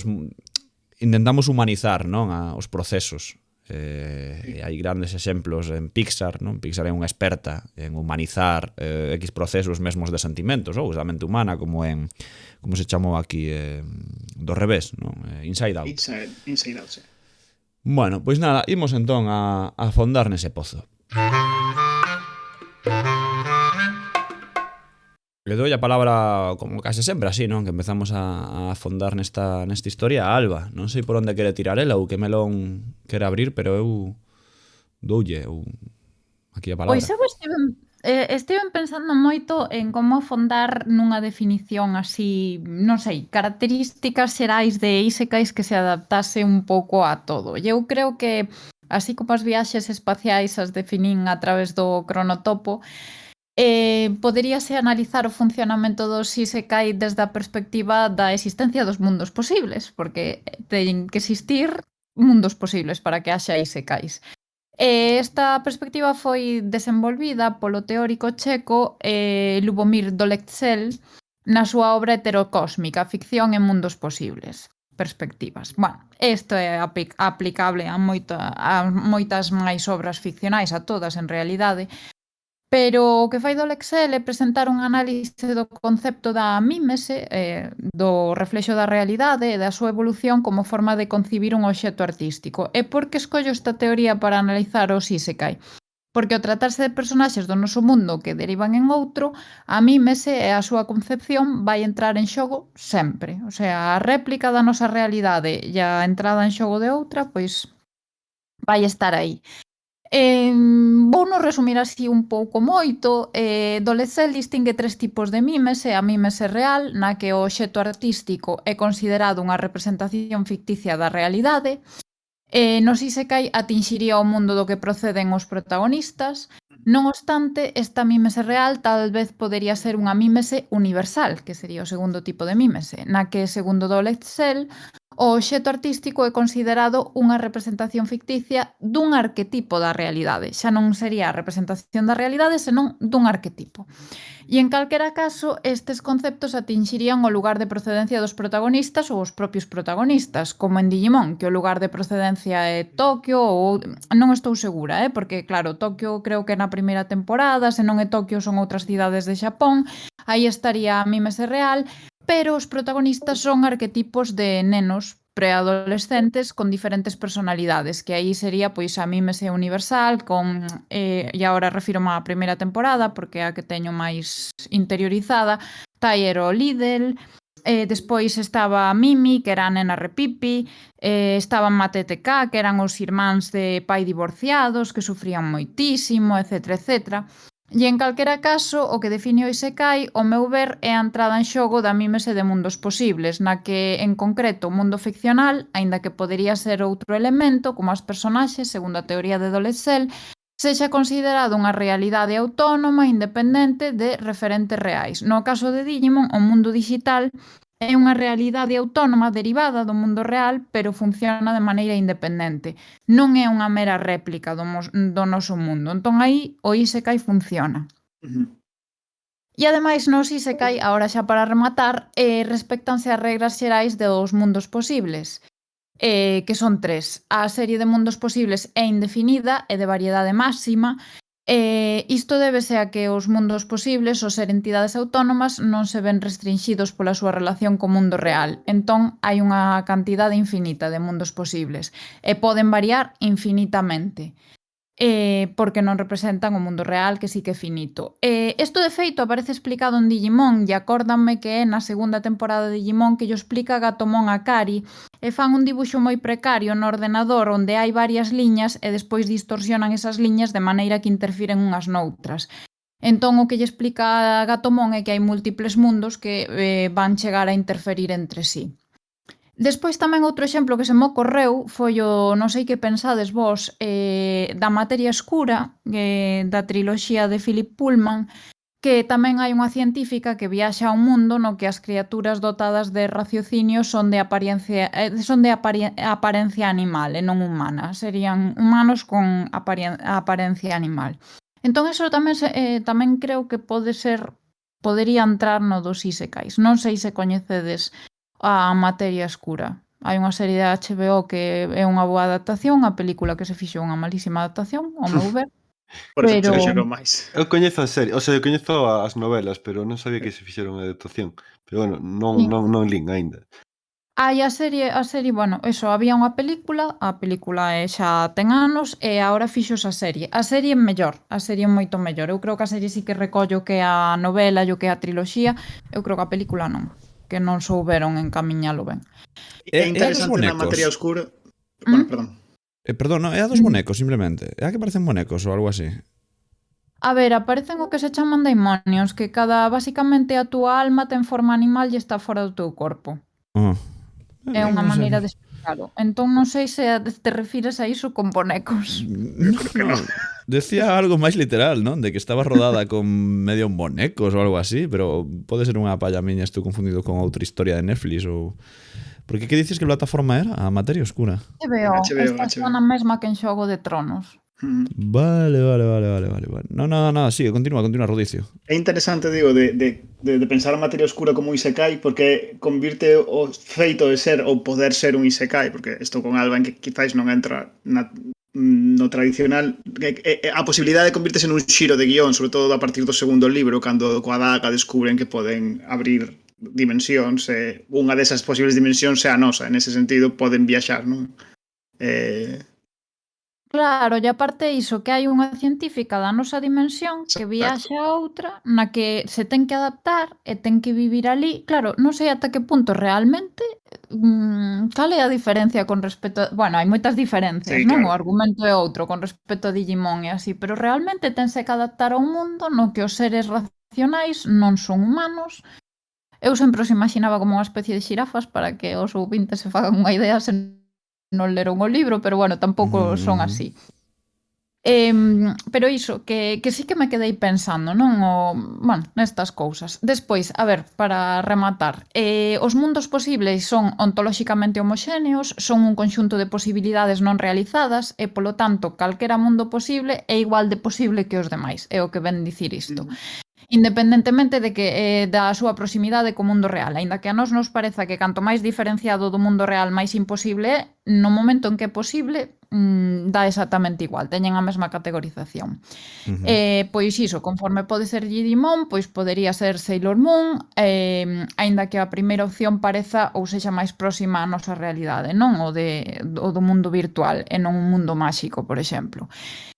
intentamos humanizar, non? Os procesos. Hai grandes exemplos en Pixar, non? Pixar é unha experta en humanizar X procesos mesmos de sentimentos, ou da mente humana, como en como se chamou aquí do revés, non? Inside Out. Inside Out, sí. Bueno, pois nada, imos entón a afondar nese pozo. Le dou a palabra, como case sempre así, non? Que empezamos a afondar nesta historia a Alba. Non sei por onde quere tirar ela ou que melón quere abrir, pero eu doulle aquí a palabra. Pois eu estiven pensando moito en como afondar nunha definición así, non sei, características xerais de isekais que se adaptase un pouco a todo. E eu creo que, así como as viaxes espaciais as definín a través do cronotopo, poderíase analizar o funcionamento dos isekai desde a perspectiva da existencia dos mundos posibles, porque teñen que existir mundos posibles para que haxa isekais. Esta perspectiva foi desenvolvida polo teórico checo Lubomír Doleczel na súa obra Heterocósmica, ficción en mundos posibles. Perspectivas. Bueno, isto é aplicable a moitas máis obras ficcionais, a todas en realidade, pero o que fai Doleczel é presentar un análise do concepto da mímese, do reflexo da realidade e da súa evolución como forma de concibir un obxecto artístico. E por que escollo esta teoría para analizar os isekai? Porque ao tratarse de personaxes do noso mundo que derivan en outro, a mímese e a súa concepción vai entrar en xogo sempre. O sea, a réplica da nosa realidade e a entrada en xogo de outra, pois vai estar aí. Vouno resumir así un pouco moito. Dolecel distingue tres tipos de mímese: a mímese real, na que o obxecto artístico é considerado unha representación ficticia da realidade. Nos isekai atinxiría o mundo do que proceden os protagonistas. Non obstante, esta mímese real tal vez podería ser unha mímese universal, que sería o segundo tipo de mímese, na que, segundo Dolecel, o obxecto artístico é considerado unha representación ficticia dun arquetipo da realidade. Xa non sería a representación da realidade, senón dun arquetipo. E en calquera caso, estes conceptos atinxirían o lugar de procedencia dos protagonistas ou os propios protagonistas, como en Digimon, que o lugar de procedencia é Tokio ou... Non estou segura, porque claro, Tokio creo que na primeira temporada, se non é Tokio son outras cidades de Xapón, aí estaría a mímese real, pero os protagonistas son arquetipos de nenos preadolescentes con diferentes personalidades, que aí sería pois a mímese universal con, e agora refírome á primeira temporada porque é a que teño máis interiorizada. Tairo Lidl, despois estaba Mimi, que era a nena repipi, estaban Mate TK, que eran os irmáns de pai divorciados que sufrían moitísimo, etc, etc. E en calquera caso, o que define o Isekai, ao meu ver, é a entrada en xogo da mímese de mundos posibles, na que, en concreto, o mundo ficcional, aínda que podería ser outro elemento, como as personaxes, segundo a teoría de Dolecel, sexa considerado unha realidade autónoma, independente de referentes reais. No caso de Digimon, o mundo digital é unha realidade autónoma derivada do mundo real, pero funciona de maneira independente. Non é unha mera réplica do noso mundo. Entón aí o Isekai funciona. E ademais nos Isekai, agora xa para rematar, respectanse as regras xerais dos mundos posibles, que son tres. A serie de mundos posibles é indefinida e de variedade máxima. Isto débese a que os mundos posibles, ao ser entidades autónomas, non se ven restringidos pola súa relación co mundo real. Entón, hai unha cantidade infinita de mundos posibles e poden variar infinitamente, porque non representan o mundo real, que sí que é finito. Isto, de feito, aparece explicado en Digimon e acórdanme que é na segunda temporada de Digimon que llo explica Gatomon a Kari e fan un dibuixo moi precario no ordenador onde hai varias liñas e despois distorsionan esas liñas de maneira que interfiren unhas noutras. Entón, o que lle explica a Gatomon é que hai múltiples mundos que van chegar a interferir entre sí. Despois tamén outro exemplo que se me ocorreu foi o, non sei que pensades vos, da Materia Escura, da triloxía de Philip Pullman, que tamén hai unha científica que viaxa a un mundo no que as criaturas dotadas de raciocinio son de apariencia animal e non humana, serían humanos con aparencia animal. Entón, eso tamén creo que podería entrar no dos isekais. Non sei se coñecedes a Materia Escura. Hai unha serie de HBO que é unha boa adaptación, a película que se fixo unha malísima adaptación, ao meu ver. Por eso Pero... se fixeron máis. Eu coñezo a serie, o sea, eu coñezo as novelas, pero non sabía que se fixeron a adaptación. Pero bueno, non lín aínda. Hai a serie, bueno, eso, había unha película, a película xa ten anos e agora fixos a serie. A serie é mellor, a serie é moito mellor. Eu creo que a serie sí que recollo que a novela e o que a triloxía, eu creo que a película non, que non souberon encamiñalo ben. É interesante na Materia Oscura. Bueno, perdón. Perdón, é a dos bonecos, simplemente. É a que parecen bonecos ou algo así. A ver, aparecen o que se chaman daimonios, que basicamente a túa alma ten forma animal e está fora do teu corpo. É unha maneira de explicarlo. Entón non sei se te refires a iso con bonecos. No. Decía algo máis literal, non? De que estaba rodada con medio bonecos ou algo así, pero pode ser unha palla miña, estou confundido con outra historia de Netflix ou... Porque que dices que plataforma era? A Materia Oscura. HBO. Esta na mesma que en Xogo de Tronos. Vale. No, sigue, continúa, Rodicio. É interesante, digo, de pensar a Materia Oscura como un isekai, porque convirte o feito de ser ou poder ser un isekai, porque estou con Alba en que quizáis non entra no tradicional, a posibilidade de convirtese nun xiro de guión, sobre todo a partir do segundo libro, cando coa daga descubren que poden abrir dimensións, unha desas posibles dimensións é a nosa, en ese sentido poden viaxar, non? Claro, e aparte iso, que hai unha científica da nosa dimensión que viaxa a outra na que se ten que adaptar e ten que vivir ali. Claro, non sei ata que punto realmente cal é a diferencia con respecto... Bueno, hai moitas diferencias, Sí, non? O claro. argumento é outro con respecto a Digimon e así, pero realmente tense que adaptar a un mundo no que os seres racionais non son humanos. Eu sempre os imaginaba como unha especie de xirafas para que os ouvintes se fagan unha idea se non leron o libro, pero bueno, tampouco son así. Pero iso, que sí que me quedei pensando, non? Bueno, nestas cousas. Despois, a ver, para rematar, os mundos posibles son ontolóxicamente homoxéneos, son un conxunto de posibilidades non realizadas e, polo tanto, calquera mundo posible é igual de posible que os demais. É o que ven dicir isto. Independentemente de que da súa proximidade co mundo real, aínda que a nós nos pareza que canto máis diferenciado do mundo real máis imposible é, no momento en que é posible, dá exactamente igual, teñen a mesma categorización. Pois iso, conforme pode ser Digimon, pois podería ser Sailor Moon, aínda que a primeira opción pareza ou sexa máis próxima á nosa realidade, non? O do mundo virtual e non un mundo máxico, por exemplo.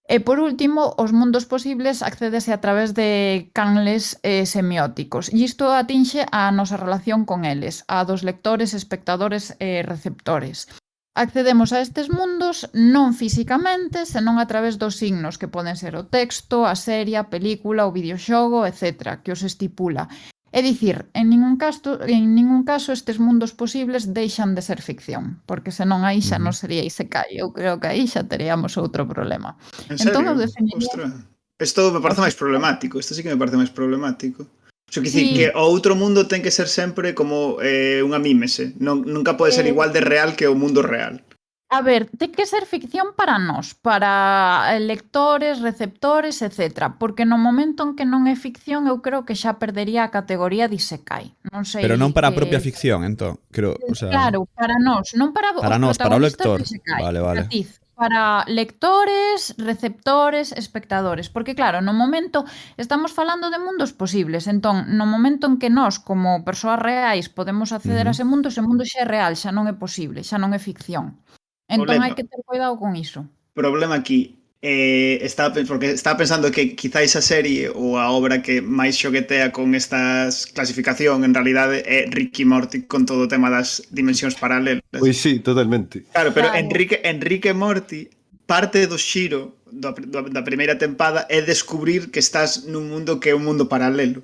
E por último, os mundos posibles accédese a través de canles semióticos e isto atinxe a nosa relación con eles, a dos lectores, espectadores e receptores. Accedemos a estes mundos non físicamente, senón a través dos signos que poden ser o texto, a serie, a película, o videoxogo, etc., que os estipula. É dicir, en ningún caso estes mundos posibles deixan de ser ficción, porque senón aí xa non sería Isekai. Eu creo que aí xa teríamos outro problema. En serio? Entón eu definiría... Ostras. Isto me parece máis problemático. Isto sí que me parece máis problemático. O sea, que dicir Sí. que o outro mundo ten que ser sempre como unha mímese. Nunca pode ser igual de real que o mundo real. A ver, ten que ser ficción para nós, para lectores, receptores, etc. Porque no momento en que non é ficción, eu creo que xa perdería a categoría de Isekai. Non sei. Pero non para a propia ficción, entón, creo, o sea... Claro, para nós, non para os nós, para o protagonistas lector. do Isekai. Vale. Matiz, para lectores, receptores, espectadores. Porque claro, no momento estamos falando de mundos posibles, entón, no momento en que nós, como persoas reais, podemos acceder a ese mundo xa é real, xa non é posible, xa non é ficción. Entón hai que ter cuidado con iso. Problema aquí. Porque estaba pensando que quizáis a serie ou a obra que máis xoguetea con esta clasificación en realidade é Rick e Morty con todo o tema das dimensións paralelas. Pois sí, totalmente. Claro, pero Claro. Enrique e Morty, parte do xiro da primeira tempada é descubrir que estás nun mundo que é un mundo paralelo.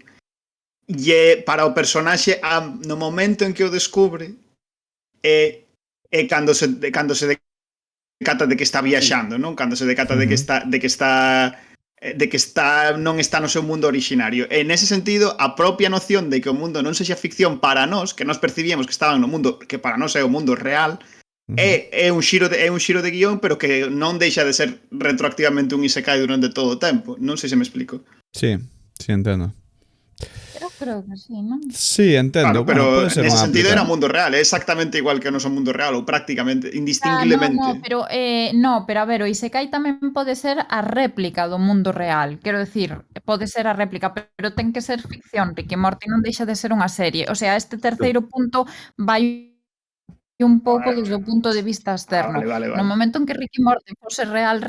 E para o personaxe, no momento en que o descubre, é cando se decata de que está viaxando, non? Cando se decata de que non está no seu mundo originario. E nese sentido, a propia noción de que o mundo non sexa ficción para nós, que nós percibíamos que estaban no mundo que para nós é o mundo real, é un xiro de guión, pero que non deixa de ser retroactivamente un Isekai durante todo o tempo. Non sei se me explico. Sí, entendo. Eu creo que sí, non? Sí, entendo. Claro, pero bueno, pode ser nese unha sentido aplicación. era o mundo real, é exactamente igual que o noso mundo real, ou prácticamente, indistinguiblemente. pero a ver, o Isekai tamén pode ser a réplica do mundo real. Quero decir, pode ser a réplica, pero ten que ser ficción. Rick e Morty non deixa de ser unha serie. O sea, este terceiro punto vai un pouco desde o punto de vista externo. Vale. No momento en que Rick e Morty fose real,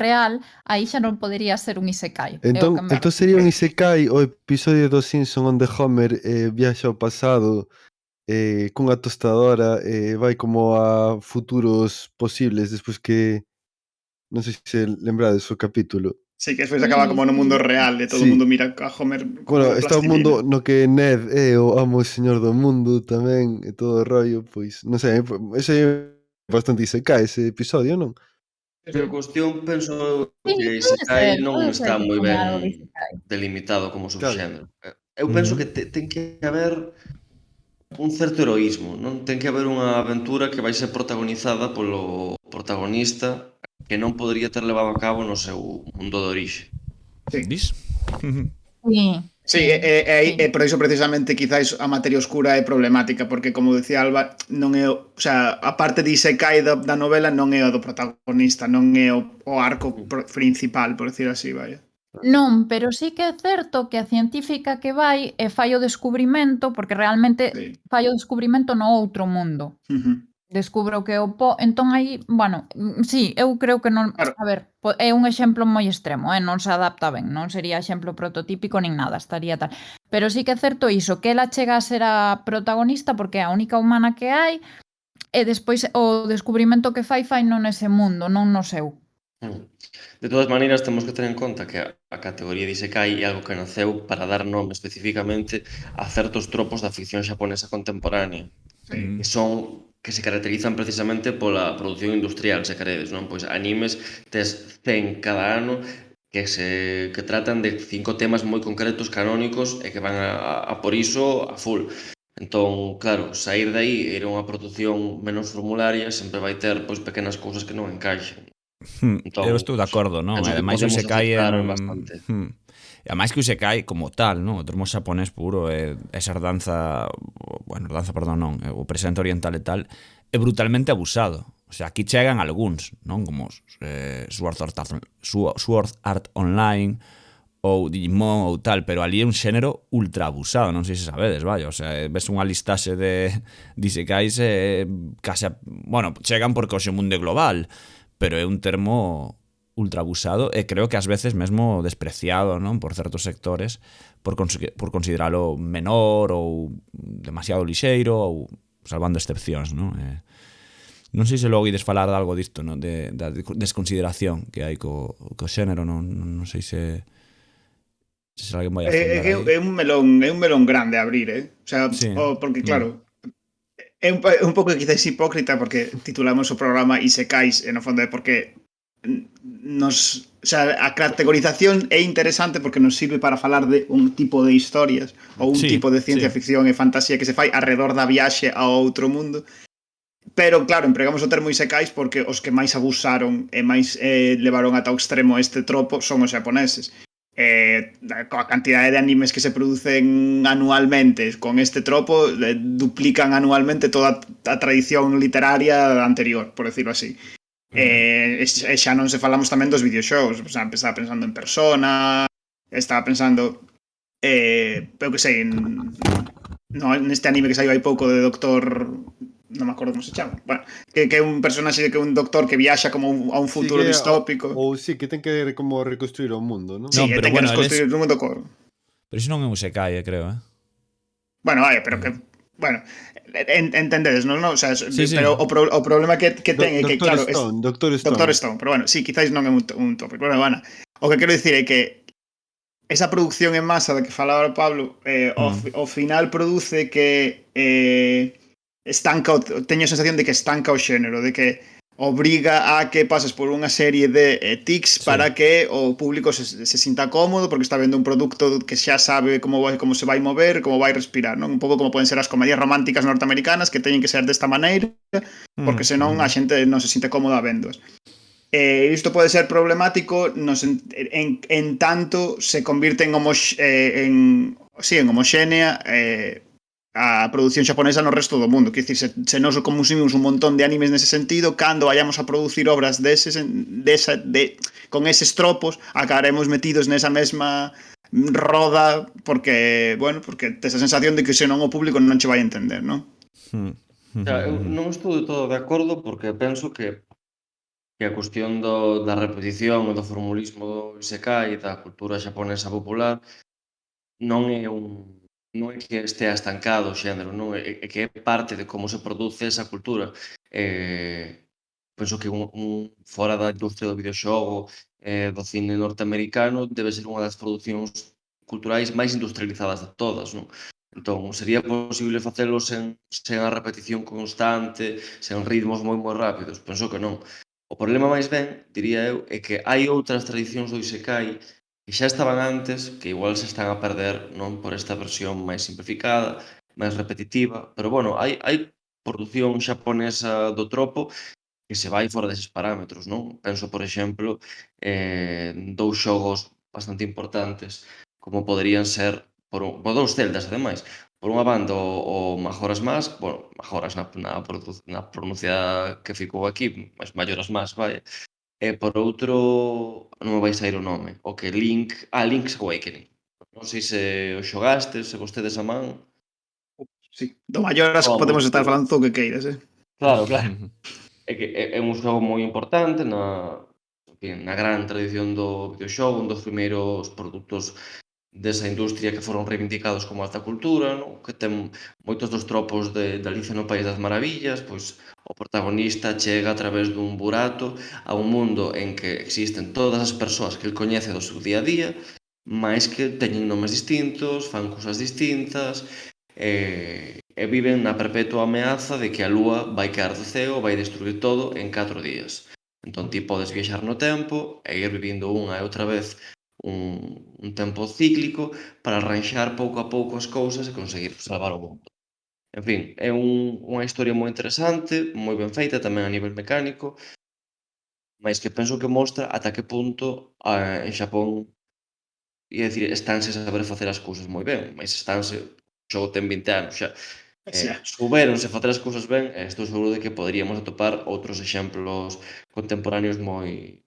aí xa non podería ser un Isekai. Entón sería un Isekai o episodio dos Simpson onde Homer viaxa ao pasado cunha tostadora vai como a futuros posibles despois que non sei se lembrades o capítulo. Sí, que despois acaba como no mundo real e todo o mundo mira a Homer como Bueno, está o mundo no que Ned é o amo señor do mundo tamén e todo o rollo, pois non sei, ese é bastante Isekai ese episodio, non? Pero a cuestión, penso Sí, que pode Isekai ser, non pode ser está que moi teña algo de ben Isekai. delimitado como subxénero. Eu penso que ten que haber un certo heroísmo, non? Ten que haber unha aventura que vai ser protagonizada polo protagonista que non podría ter levado a cabo no seu mundo de orixe. Dis? Sí, por iso precisamente quizáis a materia oscura é problemática, porque como decía Alba, non é, o sea, a parte de Isekai da novela non é o do protagonista, non é o arco principal, por decir así, vaya. Non, pero sí que é certo que a científica que vai e fai o descubrimento, porque realmente fai o descubrimento no outro mundo. Descubro que o entón aí, bueno, sí, eu creo que non, a ver, é un exemplo moi extremo, non se adapta ben, non sería exemplo prototípico nin nada, estaría tal. Pero sí que é certo iso, que ela chega a ser a protagonista porque é a única humana que hai, E despois o descubrimento que fai non nese mundo, non no seu. De todas maneiras, temos que ter en conta que a categoría de Isekai é algo que naceu para dar nome especificamente a certos tropos da ficción xaponesa contemporánea, que se caracterizan precisamente pola produción industrial, se queredes, non? Pois animes tes 100 cada ano que tratan de 5 temas moi concretos, canónicos, e que van a por iso a full. Entón, claro, saír de aí e ir a unha produción menos formularia sempre vai ter pois pequenas cousas que non encaixen. Entón, Eu estou de acordo, non? penso que Ademais o podemos Isekai aceptar bastante. E ademais que o Isekai como tal, non? O termo xaponés puro é esa herdanza, perdón, non, o presente oriental e tal, é brutalmente abusado. O sea, aquí chegan algúns, non? Como Sword Art Online ou Digimon ou tal, pero ali é un xénero ultra abusado, non sei se sabedes, vaya, o sea, ves unha listaxe de Isekais case, chegan porque o mundo é global, pero é un termo ultra abusado e creo que ás veces mesmo despreciado, non, por certos sectores por consideralo menor ou demasiado lixeiro ou salvando excepcións, non? Non sei se logo ides falar de algo disto, non? Da desconsideración que hai co xénero, non sei se alguén vai a afondar aí. É un melón grande a abrir, O sea, porque claro, é un pouco quizás hipócrita porque titulamos o programa Isekais, e no fondo é porque o sea, a categorización é interesante porque nos sirve para falar de un tipo de historias ou un tipo de ciencia ficción e fantasía que se fai alrededor da viaxe a outro mundo. Pero claro, empregamos o termo Isekais porque os que máis abusaron e máis levaron ata o extremo este tropo son os xaponeses. Coa cantidade de animes que se producen anualmente con este tropo duplican anualmente toda a tradición literaria anterior, por decirlo así. Xa non se falamos tamén dos videoxogos, o sea, estaba pensando en Persona, estaba pensando eu que sei neste anime que saiu hai pouco de Doctor, non me acordo como se chama, bueno, que é un personaxe que é un doctor que viaxa como a un futuro distópico. Ou sí, que ten que como reconstruir o mundo, non? Sí, ten que reconstruir o mundo Pero iso non é un Isekai, creo, Bueno, pero que bueno, entendedes, non? O sea, pero o problema que ten é que claro, Doctor Stone, pero bueno, sí, quizáis non é un tópico, pero bueno, o que quero dicir é que esa producción en masa da que falaba o Pablo, ao final produce que estanca, teño a sensación de que estanca o xénero, de que obriga a que pases por unha serie de tics para que o público se sinta cómodo porque está vendo un produto que xa sabe como se vai mover, como vai respirar, non? Un pouco como poden ser as comedias románticas norteamericanas que teñen que ser desta maneira porque senón a xente non se sinte cómoda vendoas. Isto pode ser problemático en tanto se convirte en homoxénea a produción xaponesa no resto do mundo. Quer dicir, se nos consumimos un montón de animes nese sentido, cando vayamos a producir obras con eses tropos, acabaremos metidos nesa mesma roda porque tes a sensación de que senón o público non che vai entender, non? Eu non estou de todo de acordo porque penso que a cuestión da repetición e do formulismo do Isekai e da cultura xaponesa popular non é que estea estancado o xénero, non? É que é parte de como se produce esa cultura. Penso que fora da industria do videoxogo do cine norteamericano debe ser unha das producións culturais máis industrializadas de todas, non? Entón, sería posible facelo sen a repetición constante, sen ritmos moi rápidos? Penso que non. O problema máis ben, diría eu, é que hai outras tradicións do Isekai que xa estaban antes, que igual se están a perder, non, por esta versión máis simplificada, máis repetitiva, pero bueno, hai produción xaponesa do tropo que se vai fora deses parámetros, non? Penso, por exemplo, dous xogos bastante importantes, como poderían ser, por dous celdas, ademais, por unha banda o Majora's Mask, bueno, Majora's na pronuncia que ficou aquí, mas Majora's Mask, vai, e por outro, non me vai sair o nome, o que Link's Awakening. Non sei se o xogastes, se vostedes a man. Sí, do Majora's podemos estar falando o que queiras, Claro. É que é un xogo moi importante na gran tradición do videoxogo, un dos primeiros produtos desa industria que foron reivindicados como alta cultura, non? Que ten moitos dos tropos de Alicia no País das Maravillas, pois O protagonista chega a través dun burato a un mundo en que existen todas as persoas que el coñece do seu día a día, mais que teñen nomes distintos, fan cousas distintas, e viven na perpetua ameaza de que a lúa vai caer do ceo, vai destruir todo en 4 días. Entón ti podes viaxar no tempo e ir vivindo unha e outra vez un tempo cíclico para arranxar pouco a pouco as cousas e conseguir salvar o mundo. En fin, é unha historia moi interesante, moi ben feita tamén a nivel mecánico, mais que penso que mostra ata que punto en Xapón, ia dicir, estanse a saber facer as cousas moi ben, mas estanse, o xogo ten 20 anos xa, Xa. souberonse facer as cousas ben, e estou seguro de que poderíamos atopar outros exemplos contemporáneos moi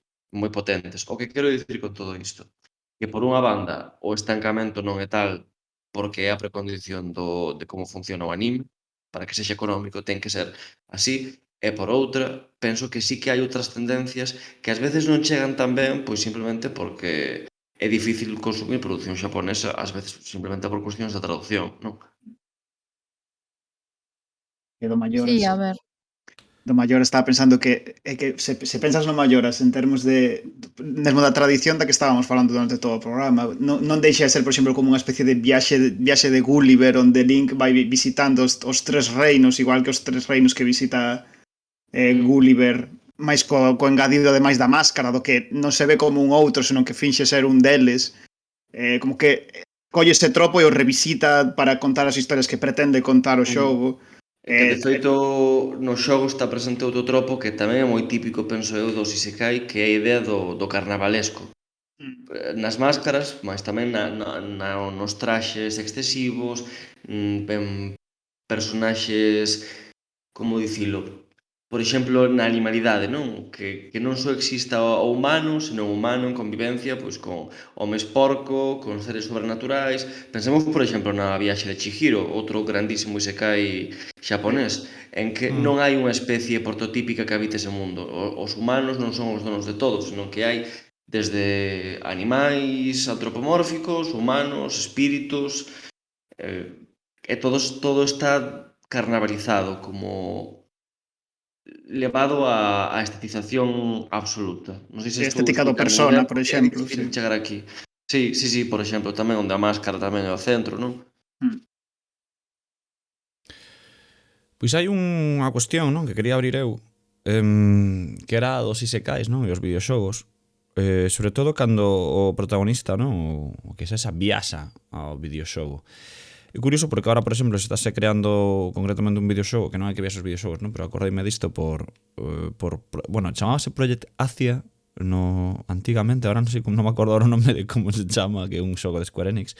potentes. O que quero dicir con todo isto? Que por unha banda o estancamento non é tal porque é a precondición de como funciona o anime, para que sexa económico ten que ser así, e por outra, penso que sí que hai outras tendencias que ás veces non chegan tan ben, pois simplemente porque é difícil consumir produción xaponesa, ás veces simplemente por cuestións de traducción, non? E do Sí, Malloras. a ver. Do Malloras estaba pensando que é que se pensas no Malloras en termos de mesmo da tradición da que estábamos falando durante todo o programa, non deixa de ser, por exemplo, como unha especie de viaxe de Gulliver onde Link vai visitando os tres reinos, igual que os tres reinos que visita Gulliver, máis co engadido ademais da máscara, do que non se ve como un outro, senón que finxe ser un deles. Como que colle ese tropo e o revisita para contar as historias que pretende contar o xogo. Que de feito no xogo está presente outro tropo que tamén é moi típico, penso eu, dos Isekai, que é a idea do carnavalesco. Nas máscaras, mas tamén nos traxes excesivos, personaxes, como dicilo, por exemplo, na animalidade, non? Que non só exista o humano, senón o humano en convivencia pois con homes porco, con seres sobrenaturais. Pensemos, por exemplo, na viaxe de Chihiro, outro grandísimo isekai xaponés, en que non hai unha especie prototípica que habite ese mundo. Os humanos non son os donos de todo, senón que hai desde animais antropomórficos, humanos, espíritus, e todo está carnavalizado, como levado á estetización absoluta. Non sei se A estética do Persona, por exemplo. É difícil chegar aquí. Sí, por exemplo, tamén onde a máscara tamén é o centro, non? Pois hai unha cuestión, non, que quería abrir eu, que era a dos isekais, non, e os videoxogos, sobre todo cando o protagonista, non, o que esa viaxa ao videoxogo. É curioso porque ahora, por exemplo, se estáse creando concretamente un videoxogo, que non hai que ver os videoxogos, non? Pero acordeime disto bueno, chamábase Project Asia antigamente, ahora non sei como, non me acordo o nome de como se chama, que é un xogo de Square Enix.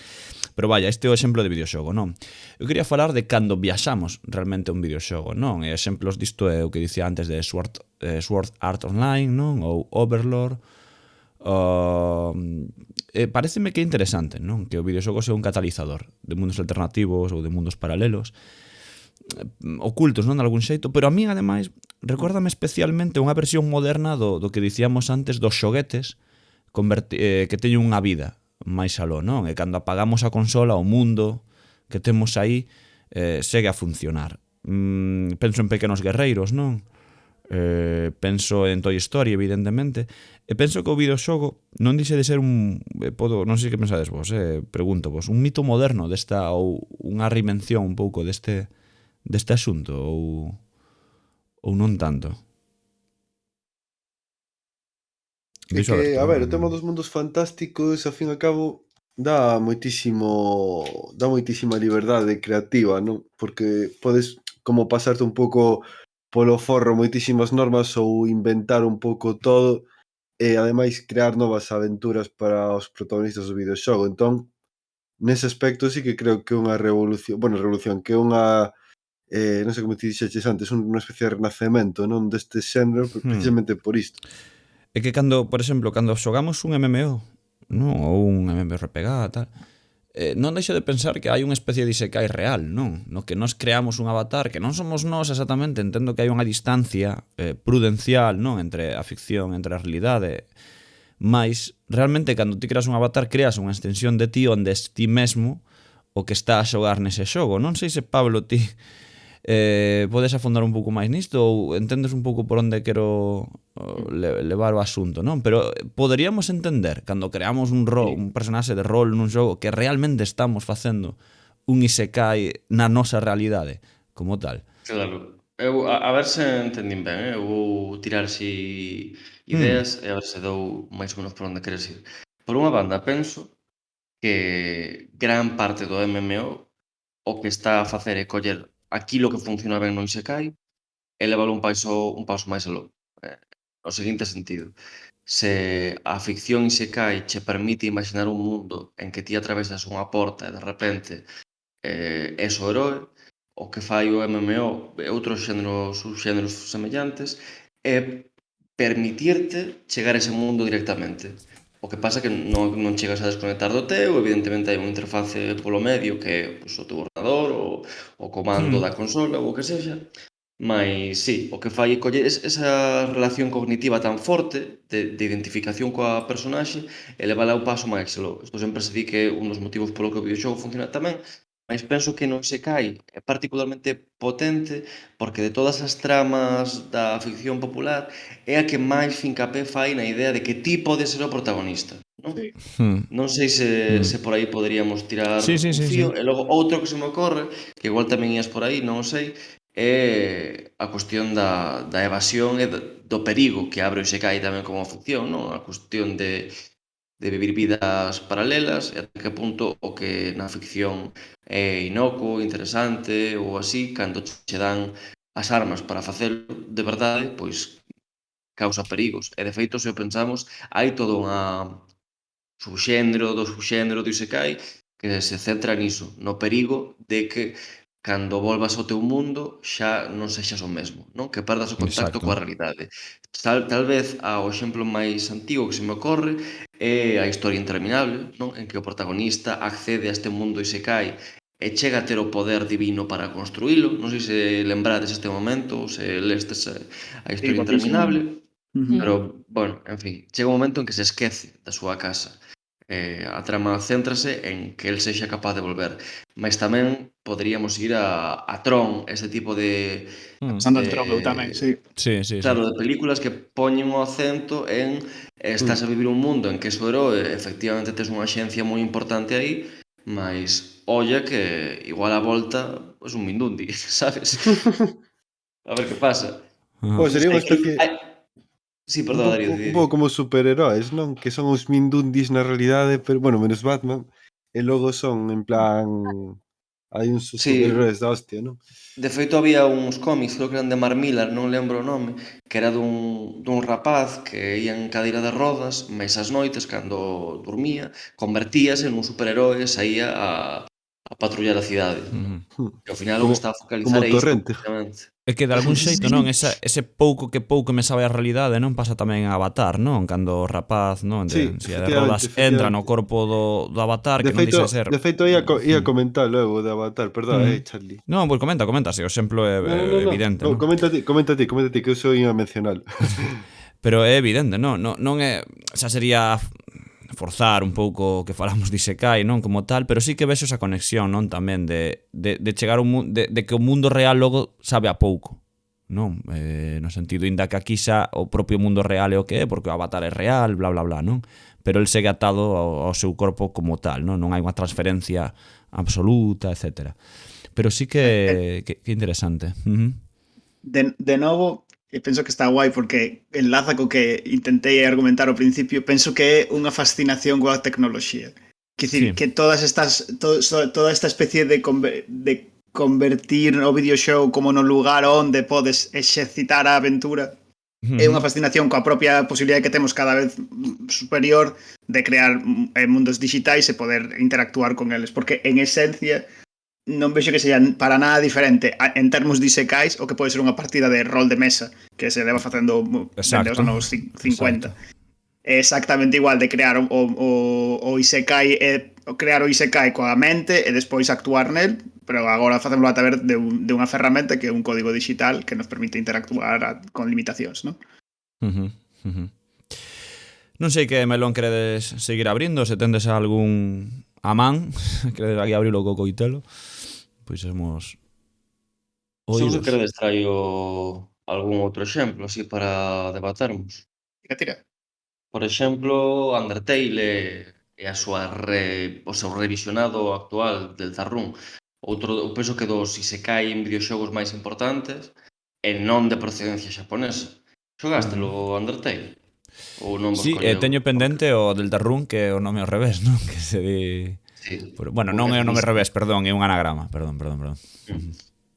Pero vaya, este é o exemplo de videoxogo, non? Eu quería falar de cando viaxamos realmente a un videoxogo, non? E exemplos disto é o que dicía antes de Sword Art Online, non? Ou Overlord. Pareceme que é interesante, non? Que o videoxogo sea un catalizador de mundos alternativos ou de mundos paralelos, ocultos, non, de algún xeito, pero a mí, ademais, recórdame especialmente unha versión moderna do que dicíamos antes dos xoguetes que teñen unha vida máis aló, non? E cando apagamos a consola, o mundo que temos aí segue a funcionar. Penso en Pequenos Guerreiros, non? Penso en Toy Story, evidentemente, e penso que o videoxogo non dixe de ser non sei que pensades vos, pregunto vos, un mito moderno desta, ou unha reinvención un pouco deste asunto, ou non tanto. É que, a ver, o tema dos mundos fantásticos, ao fin e ao cabo, dá moitísima liberdade creativa, non? Porque podes como pasarte un pouco polo forro moitísimas normas ou inventar un pouco todo e ademais crear novas aventuras para os protagonistas do videoxogo. Entón, nese aspecto sí que creo que é unha revolución, que é unha non sei como te dixeches antes, unha especie de renacemento, non, deste xénero, precisamente por isto. É que cando, por exemplo, cando xogamos un MMO, non, ou un MMORPG, tal, non deixo de pensar que hai unha especie de isekai real, non? No que nós creamos un avatar, que non somos nós exactamente, entendo que hai unha distancia prudencial, non, entre a ficción, entre a realidade, mas realmente cando ti creas un avatar, creas unha extensión de ti onde es ti mesmo o que está a xogar nese xogo. Non sei se, Pablo, ti Podes afondar un pouco máis nisto ou entendes un pouco por onde quero levar o asunto, non? Pero poderíamos entender, cando creamos un personaxe de rol nun xogo, que realmente estamos facendo un isekai na nosa realidade, como tal. Claro. Eu, a ver se entendín ben, eu vou tirar si ideas e a ver se dou máis ou menos por onde queres ir. Por unha banda, penso que gran parte do MMO o que está a facer é coller aquilo que funciona ben no Isekai e leválo un paso máis aló. No seguinte sentido, se a ficción Isekai che permite imaginar un mundo en que ti atravesas unha porta e de repente és o heroe, o que fai o MMO e outros subxéneros semellantes é permitirte chegar a ese mundo directamente. O que pasa é que non chegas a desconectar do teu, evidentemente hai unha interface polo medio que é pois, o teu ordenador, o comando da consola ou o que sexa, mais sí, o que fai é coller esa relación cognitiva tan forte de identificación coa personaxe e levala un paso máis aló. Isto sempre se di que é un dos motivos polo que o videoxogo funciona tamén, mas penso que no Isekai é particularmente potente porque de todas as tramas da ficción popular é a que máis fincapé fai na idea de que ti podes ser o protagonista, non? Sí. Non sei se por aí poderíamos tirar Sí. un fío. E logo outro que se me ocorre, que igual tamén ias por aí, non o sei, é a cuestión da evasión e do perigo que abre o Isekai tamén como ficción, non? A cuestión de vivir vidas paralelas e até que punto o que na ficción é inocuo, interesante ou así, cando che dan as armas para facelo de verdade, pois causa perigos. E de feito, se o pensamos, hai todo unha subxénero do Isekai que se centra niso, no perigo de que cando volvas ao teu mundo xa non sexas o mesmo, non? Que perdas o contacto Exacto. coa realidade. Tal vez o exemplo máis antigo que se me ocorre é a historia interminable, non? En que o protagonista accede a este mundo Isekai e chega a ter o poder divino para construílo. Non sei se lembrades este momento ou se lestes a historia interminable. Pero, bueno, en fin, chega un momento en que se esquece da súa casa. A trama céntrase en que el sexa capaz de volver. Mas tamén poderíamos ir a Tron, ese tipo de... Pensando en Tron, eu tamén, sí. Sí. Claro, de películas que poñen o acento en estás a vivir un mundo en que es o heroe, efectivamente tes unha xencia moi importante aí, mas olla que igual a volta é un mindundi, sabes? A ver que pasa. Sería unha especie... Sí, perdón, Darío. Un pouco como superheróis, non? Que son os mindundis na realidade, pero, bueno, menos Batman, e logo son, en plan... Hai uns superheróis da hostia, non? De feito, había uns cómics, creo que eran de Mark Millar, non lembro o nome, que era dun rapaz que ia en cadeira de rodas, mas as noites, cando dormía, convertíase nun superheróe e saía a patrullar a cidade. E ao final o que está a focalizar é isto, precisamente. É que de algún xeito, non, ese pouco me sabe a realidade, non pasa tamén a Avatar, non? Cando o rapaz, non, de rodas entra no corpo do Avatar, que non dixe ser... De feito, ia comentar logo de Avatar, perdón, Charlie. Non, pois comenta, se o exemplo é evidente. Non, comenta ti, que eu só ia a mencionalo. Pero é evidente, non é... Xa sería forzar un pouco o que falamos de Isekai, non, como tal, pero sí que vexo esa conexión, non, tamén de chegar de que o mundo real logo sabe a pouco, non? No sentido, inda que aquí xa o propio mundo real é o que é, porque o Avatar é real, bla, bla, bla, non? Pero el segue atado ao seu corpo como tal, non hai unha transferencia absoluta, etc. Pero sí que interesante. De novo, penso que está guai porque enlaza co que intentei argumentar ao principio. Penso que é unha fascinación coa tecnoloxía. Quer dicir, que toda esta especie de convertir o videoxogo como no lugar onde podes exercitar a aventura é unha fascinación coa propia posibilidade que temos cada vez superior de crear mundos digitais e poder interactuar con eles, porque en esencia non vexo que sexa para nada diferente en termos de isekais o que pode ser unha partida de rol de mesa que se leva facendo dende os anos 50. É exactamente igual de crear o isekai crear o isekai coa mente e despois actuar nel, pero agora facémoslo a través de unha ferramenta que é un código digital que nos permite interactuar con limitacións, non? Non sei que melón queredes seguir abrindo, se tendes algún a man, queredes aquí abrilo co coitelo, pois somos Se vos Oídos. queredes traio algún outro exemplo así para debatermos. Tira, tira. Por exemplo, Undertale e a súa o seu revisionado actual del Tarrún. Outro, eu penso que dos isekai en videoxogos máis importantes e non de procedencia xaponesa. Xogástelo Undertale? Ou non vos Sí, colleu? teño pendente o Deltarune, que é o nome ao revés, non? Que se di... Sí, Bueno, non é é o nome ao finísimo. revés, perdón, é un anagrama. Perdón.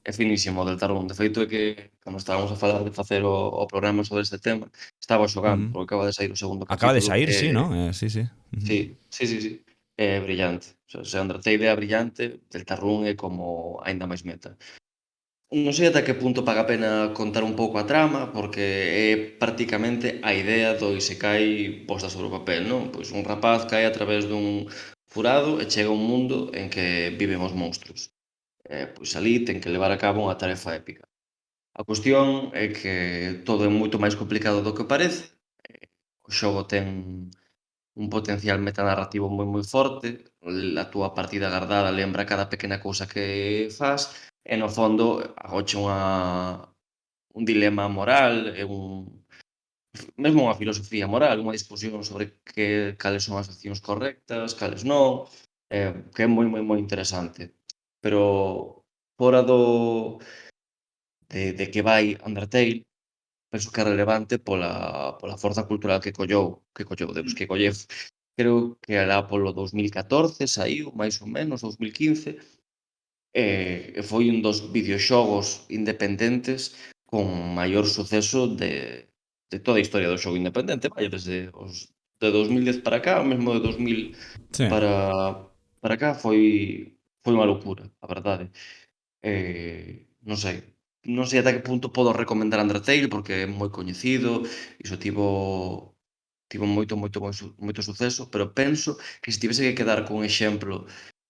É finísimo o del Tarrún. De feito é que, cando estábamos a falar de facer o programa sobre este tema, estaba xogando, porque acaba de sair o segundo Acaba de capítulo. sair, sí, non? Sí, sí. Sí. É brillante. O sea, se Undertale é brillante, Deltarune é como aínda máis meta. Non sei ata que punto paga a pena contar un pouco a trama, porque é prácticamente a idea do Isekai posta sobre o papel, non? Pois un rapaz cae a través dun furado e chega a un mundo en que viven os monstruos. Pois alí ten que levar a cabo unha tarefa épica. A cuestión é que todo é moito máis complicado do que parece. O xogo ten un potencial metanarrativo moi forte, a túa partida gardada lembra cada pequena cousa que fas, e no fondo agocha un dilema moral e mesmo unha filosofía moral, unha discusión sobre cales son as accións correctas, cales non, que é moi interesante. Pero fora de que vai Undertale, penso que é relevante pola forza cultural que colleu. Creo que alá polo 2014 saíu, máis ou menos, 2015, e foi un dos videoxogos independentes con maior suceso de toda a historia do xogo independente, vai, desde os de 2010 para cá, ou mesmo de 2000 Sí. para cá, foi unha locura, a verdade. Non sei ata que punto podo recomendar Undertale porque é moi coñecido, iso tivo moito suceso, pero penso que se tivese que quedar cun exemplo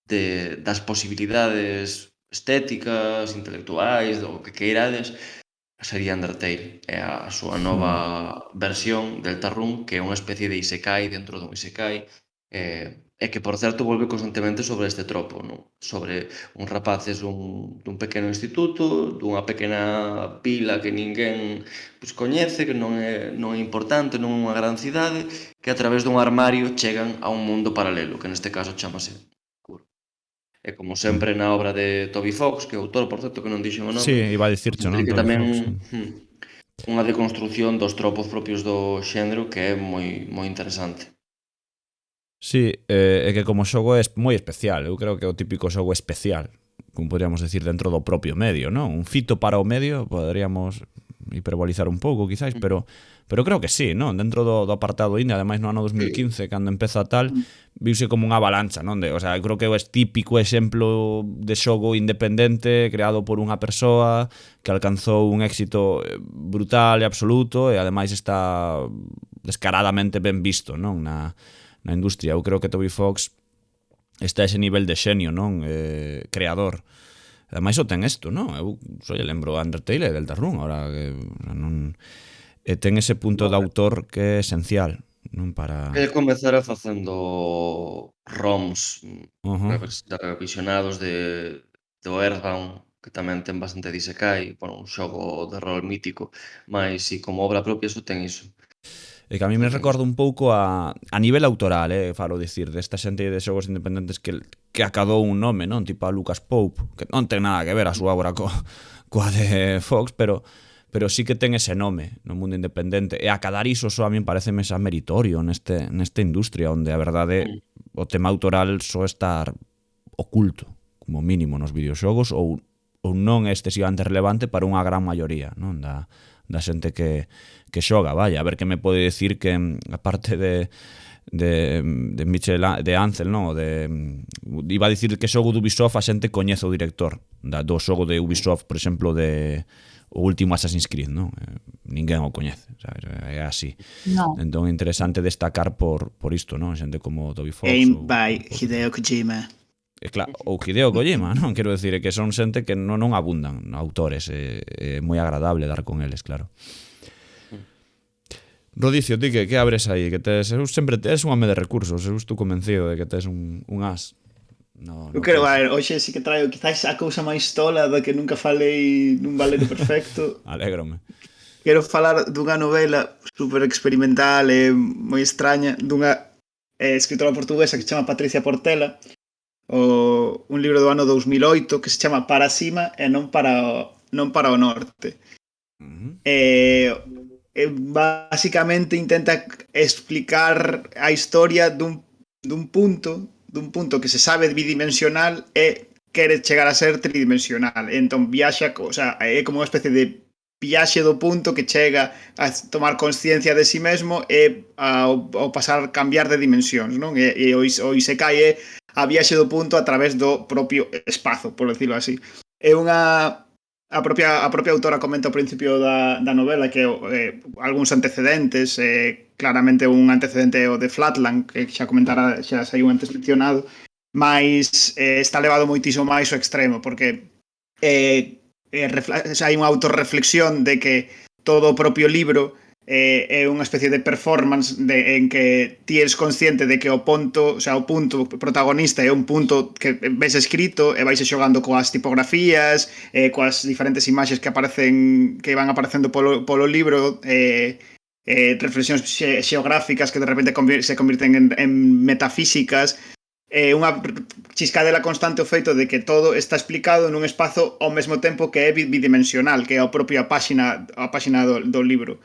das posibilidades estéticas, intelectuais, do que queirades, sería Undertale. É a súa nova versión del Tarrún, que é unha especie de Isekai dentro dun Isekai, e que, por certo, volve constantemente sobre este tropo, non? Sobre uns rapaces dun pequeno instituto, dunha pequena vila que ninguén coñece, que non é importante, non é unha gran cidade, que a través dun armario chegan a un mundo paralelo, que neste caso chamase Curo. E como sempre na obra de Toby Fox, que é o autor, por certo, que non dixen o Sí, nome, iba a dicircho, non? implica Toby tamén Fox. unha deconstrución dos tropos propios do xénero que é moi interesante. Sí, é que como xogo é moi especial. Eu creo que é o típico xogo especial, como podríamos decir, dentro do propio medio, non? Un fito para o medio, poderíamos hiperbolizar un pouco, quizáis, pero creo que sí, non? Dentro do apartado indie, ademais no ano 2015, cando empeza tal, viuse como unha avalancha, non? O sea, creo que é o típico exemplo de xogo independente creado por unha persoa que alcanzou un éxito brutal e absoluto e ademais está descaradamente ben visto, non? Na industria. Eu creo que Toby Fox está a ese nivel de xenio, non? Creador. Ademais o ten isto, non? Eu só lle lembro Undertale e Deltarune, ahora que non ten ese punto de autor que é esencial, non para Comezara facendo ROMs revisionados do Earthbound, que tamén ten bastante de Isekai, un xogo de rol mítico, mas si como obra propia iso ten iso. E que a mí me recorda un pouco a nivel autoral, falo dicir, desta xente de xogos independentes que acadou un nome, non? Tipo a Lucas Pope, que non ten nada que ver a súa obra coa de Fox, pero sí que ten ese nome no mundo independente. E acadar iso só a mí pareceme xa meritorio nesta industria, onde a verdade o tema autoral só estar oculto, como mínimo nos videoxogos, ou non é excesivamente relevante para unha gran maioría, non? Da xente que xoga, vaya, a ver que me pode decir que a parte de Michel de Ansel, non? Iba a dicir que xogo de Ubisoft a xente coñece o director do xogo de Ubisoft, por exemplo, de o último Assassin's Creed, non? Ninguén o coñece, sabes? É así. No. Entón é interesante destacar por isto, non? Xente como Toby Fox Game by Hideo Kojima. Claro, ou Hideo Kojima, non? Quero decir, que son xente que non abundan autores, é moi agradable dar con eles, claro. Rodicio, ti que abres aí? Que tes, eu sempre tes un home de recursos, eu estou convencido de que tes un as Eu quero, a ver, hoxe sí que traio quizás a cousa máis tola da que nunca falei nun Valeiro Perfecto. Alégrome. Quero falar dunha novela super experimental e moi extraña dunha escritora portuguesa que se chama Patricia Portela, un libro do ano 2008 que se chama Para a Cima e non para o norte. Basicamente intenta explicar a historia dun punto que se sabe bidimensional e quere chegar a ser tridimensional. Entón viaxa, o sea, é como unha especie de viaxe do punto que chega a tomar consciencia de si mesmo e ao pasar cambiar de dimensións, non? E o Isekai é a viaxe do punto a través do propio espazo, por decirlo así. É unha a propia autora comenta ao principio da novela que algúns antecedentes, claramente un antecedente o de Flatland, que xa comentara, xa saiu antes mencionado, mas está levado moitísimo máis ao extremo, porque hai unha autorreflexión de que todo o propio libro é unha especie de performance en que ti eres consciente de que o punto protagonista é un punto que ves escrito e vais xogando coas tipografías, coas diferentes imaxes que van aparecendo polo libro, reflexións xeográficas que de repente se convirten en metafísicas, unha chiscadela constante o feito de que todo está explicado nun espazo ao mesmo tempo que é bidimensional, que é a propia páxina do libro.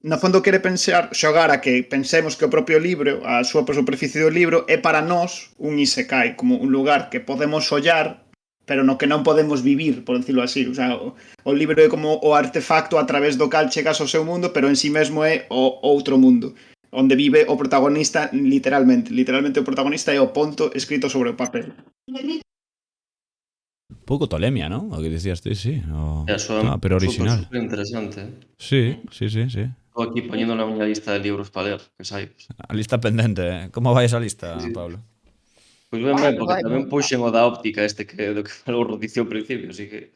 No fondo quere xogar a que pensemos que o propio libro, a súa superficie do libro, é para nós un isekai, como un lugar que podemos ollar, pero no que non podemos vivir, por decirlo así. O sea, o libro é como o artefacto a través do cal chegas ao seu mundo, pero en sí mesmo é o outro mundo, onde vive o protagonista literalmente. Literalmente o protagonista é o ponto escrito sobre o papel. Pouco tolemia, non? O que dicías ti, sí. Pero original. Super interesante. Sí. Estou aquí poñendo na miña lista de libros para ler, que saibes. A lista pendente, Como vai esa lista, Pablo? Pois ben, porque tamén puxen o da óptica do que falou o Rodicio ao principio, así que...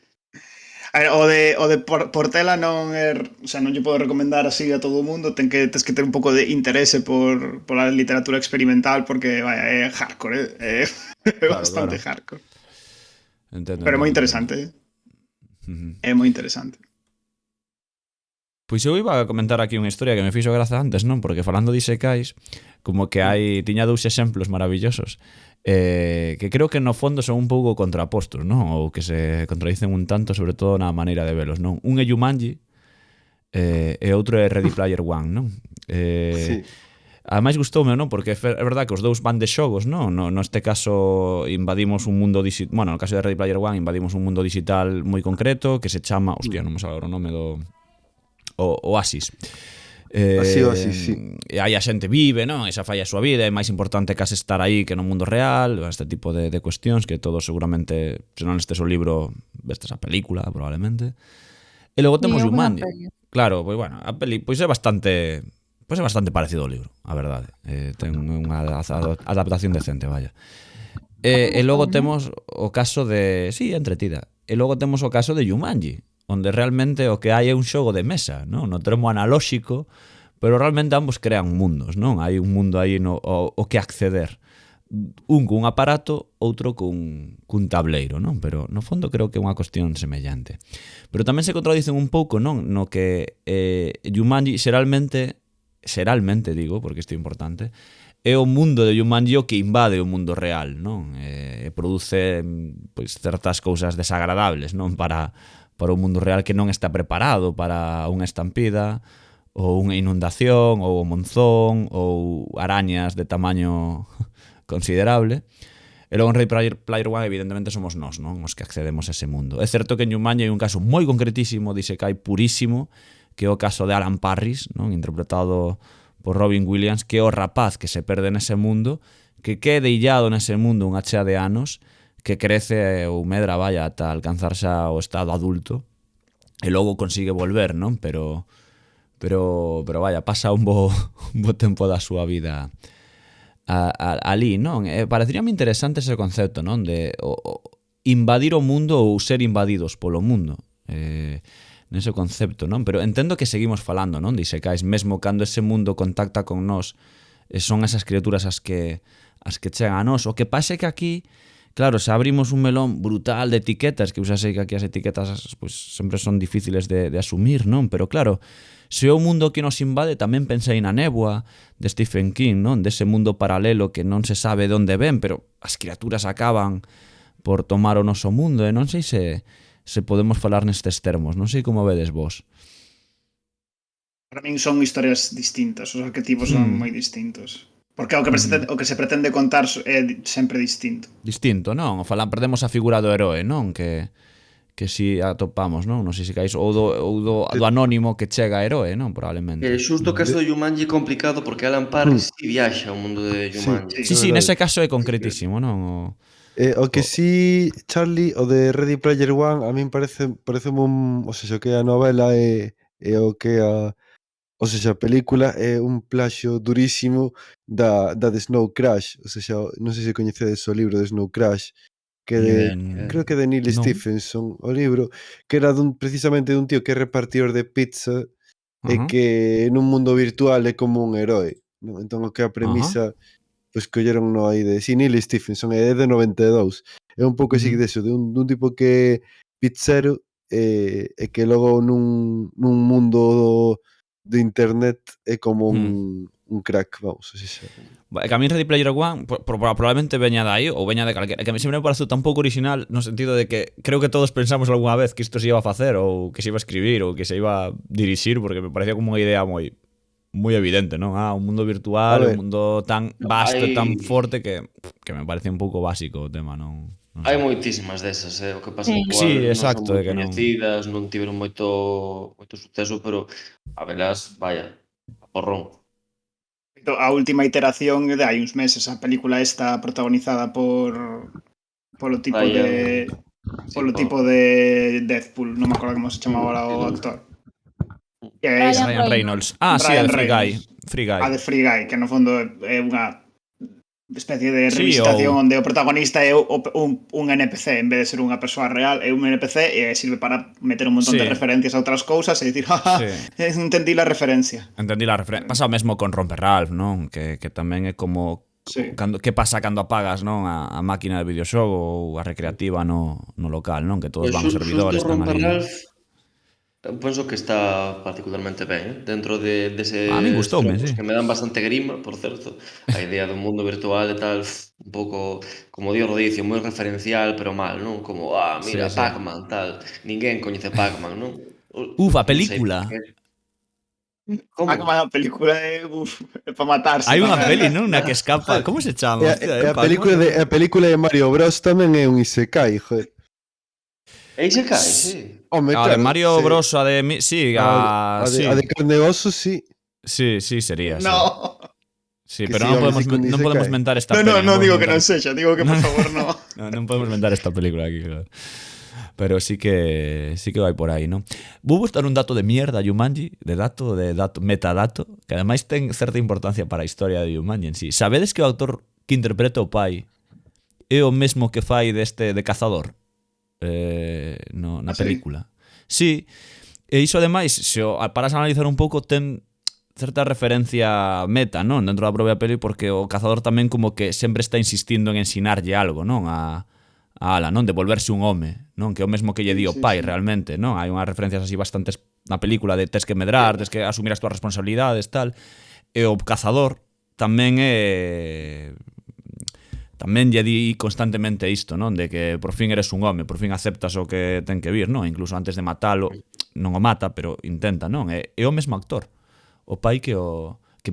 A ver, o de Portela non lle podo recomendar así a todo o mundo, tens que ter un pouco de interese por a literatura experimental, porque é hardcore, é bastante hardcore. Entendo. Pero é moi interesante, É moi interesante. Pois eu iba a comentar aquí unha historia que me fixo graza antes, non? Porque falando de isekais, como que tiña dous exemplos maravillosos que creo que no fondo son un pouco contrapostos, non? Ou que se contradicen un tanto, sobre todo na maneira de velos, non? Un é Jumanji e outro é Ready Player One, non? Sí. Ademais gustoume, non? Porque é verdad que os dous van de xogos, non? Neste caso invadimos un mundo digital, bueno, no caso de Ready Player One invadimos un mundo digital moi concreto que se chama, hostia, non me sabe o nome do Oasis. Oasis, sí. E aí a xente vive, non? Esa fai a súa vida, é máis importante case estar aí que no mundo real, este tipo de cuestións que todos seguramente, se non estes o libro, vestes a película, probablemente. E logo temos Jumanji. Claro, pois bueno, a peli pois é bastante parecido ao libro, a verdade. Ten unha adaptación decente, vaya. E logo temos o caso de... Sí, entretida. E logo temos o caso de Jumanji, onde realmente o que hai é un xogo de mesa, non? No termo analóxico, pero realmente ambos crean mundos, non? Hai un mundo aí o que acceder. Un cun aparato, outro cun tableiro, non? Pero no fondo creo que é unha cuestión semellante. Pero tamén se contradicen un pouco, non? No que Jumanji xeralmente digo, porque isto é importante, é o mundo de Jumanji o que invade o mundo real, non? E produce pois certas cousas desagradables, non? Para o mundo real que non está preparado para unha estampida ou unha inundación ou o monzón ou arañas de tamaño considerable. E logo en Ready Player One evidentemente somos nós, non? Os que accedemos a ese mundo. É certo que en Jumanji hai un caso moi concretísimo de isekai purísimo, que é o caso de Alan Parris, non? Interpretado por Robin Williams, que é o rapaz que se perde nese mundo, que quede illado nese mundo unha chea de anos, que crece ou medra, vaya, ata alcanzar xa o estado adulto, e logo consigue volver, non? Pero vaya, pasa un bo tempo da súa vida ali, non? Pareceríame interesante ese concepto, non? De invadir o mundo ou ser invadidos polo mundo. Nese concepto, non? Pero entendo que seguimos falando, non? De isekais, mesmo cando ese mundo contacta con nós, son esas criaturas as que chegan a nós. O que pasa é que aquí claro, se abrimos un melón brutal de etiquetas, que xa sei que aquí as etiquetas pues, sempre son difíciles de asumir, non? Pero claro, se o mundo que nos invade, tamén pensei na Néboa de Stephen King, non? Dese mundo paralelo que non se sabe de onde ven, pero as criaturas acaban por tomar o noso mundo, e non sei se podemos falar nestes termos, non sei como vedes vos. Para min son historias distintas, os arquetipos son moi distintos. Porque o que se pretende contar é sempre distinto. Distinto, non? Perdemos a figura do heroe, non? Que si atopamos, non? Non sei se caís ou do anónimo que chega a heroe, non? Probablemente. Xusto o caso do Jumanji é complicado porque Alan Parry si viaxa ao mundo de Jumanji. Sí, nese caso é concretísimo, non? O que sí, Charlie, o de Ready Player One, a min parece o sea, o que a novela e o que o sea, a película é un plaxio durísimo da de Snow Crash, o sea, non sei se coñecedes o libro de Snow Crash, que creo que de Neil non. Stephenson, o libro, que era precisamente dun tío que é repartidor de pizza e que nun mundo virtual é como un heroe, non? Entón o que a premisa pois colleron no aí de Neil Stephenson, é de 92. É un pouco así deso, de un tipo que pizzero e que logo nun mundo de internet é como un crack, vamos, así xa. Que a mí Ready Player One probablemente veña de aí ou veña de calquera, que a mí sempre me parece tan pouco original no sentido de que creo que todos pensamos algunha vez que isto se iba a facer ou que se iba a escribir ou que se iba a dirixir, porque me parecía como unha idea moi evidente, non? Un mundo virtual, un mundo tan vasto e tan forte que me parece un pouco básico o tema, non? Hai moitísimas desas, o que pasa que sí, exacto, non son que non. coñecidas, non tiveron moito suceso, pero a velas, vaya, a porrón. A última iteración é de hai uns meses, a película esta protagonizada polo tipo de Deadpool, non me acordo como se chamaba ahora o actor. Ryan Reynolds. Sí, a de Free Guy. A de Free Guy, que no fondo é unha especie de revisitación onde o protagonista é un NPC en vez de ser unha persoa real, é un NPC e sirve para meter un montón de referencias a outras cousas e dicir, entendí la referencia. Pasa o mesmo con Romper Ralph, non? Que tamén é como que pasa cando apagas, non? A máquina de videoxogo ou a recreativa no local, non? Que todos van aos servidores, están ali. Penso que está particularmente ben, dentro dese a mí gustoume, que me dan bastante grima, por certo. A idea do mundo virtual e tal, un pouco, como di o Rodicio, moi referencial, pero mal, non? Como, mira, Pac-Man, tal. Ninguén coñece Pac-Man, non? A película. Pac-Man, a película é para matarse. Hai unha peli, non? Na que escapa. Como se chama? A película de Mario Bros tamén é un isekai, joder. Isekai, sí. Home, claro, de Mario Bros, a de... Sí, a de carne e oso, sí. Sí, sería. No. Sí, pero non podemos mentar esta película. No, digo que non sexa, digo que por favor no. Non podemos mentar esta película aquí, claro. Pero sí que vai por aí, non? Vou buscar un dato de mierda Jumanji, de metadato, que ademais ten certa importancia para a historia de Jumanji en sí. Sabedes que o actor que interpreta o pai é o mesmo que fai deste de Cazador? Na película. Sí, e iso ademais, se paras a analizar un pouco, ten certa referencia meta, non? Dentro da propia peli, porque o Cazador tamén como que sempre está insistindo en ensinarlle algo, non? A Ala, non? De volverse un home, non? Que é o mesmo que lle di o pai, realmente, non? Hai unhas referencias así bastantes na película de tes que medrar, tes que asumir as túas responsabilidades, tal. E o Cazador tamén é... Tamén lle di constantemente isto, non? De que por fin eres un home, por fin aceptas o que ten que vir, non? Incluso antes de matalo, non o mata, pero intenta, non? É o mesmo actor. O pai que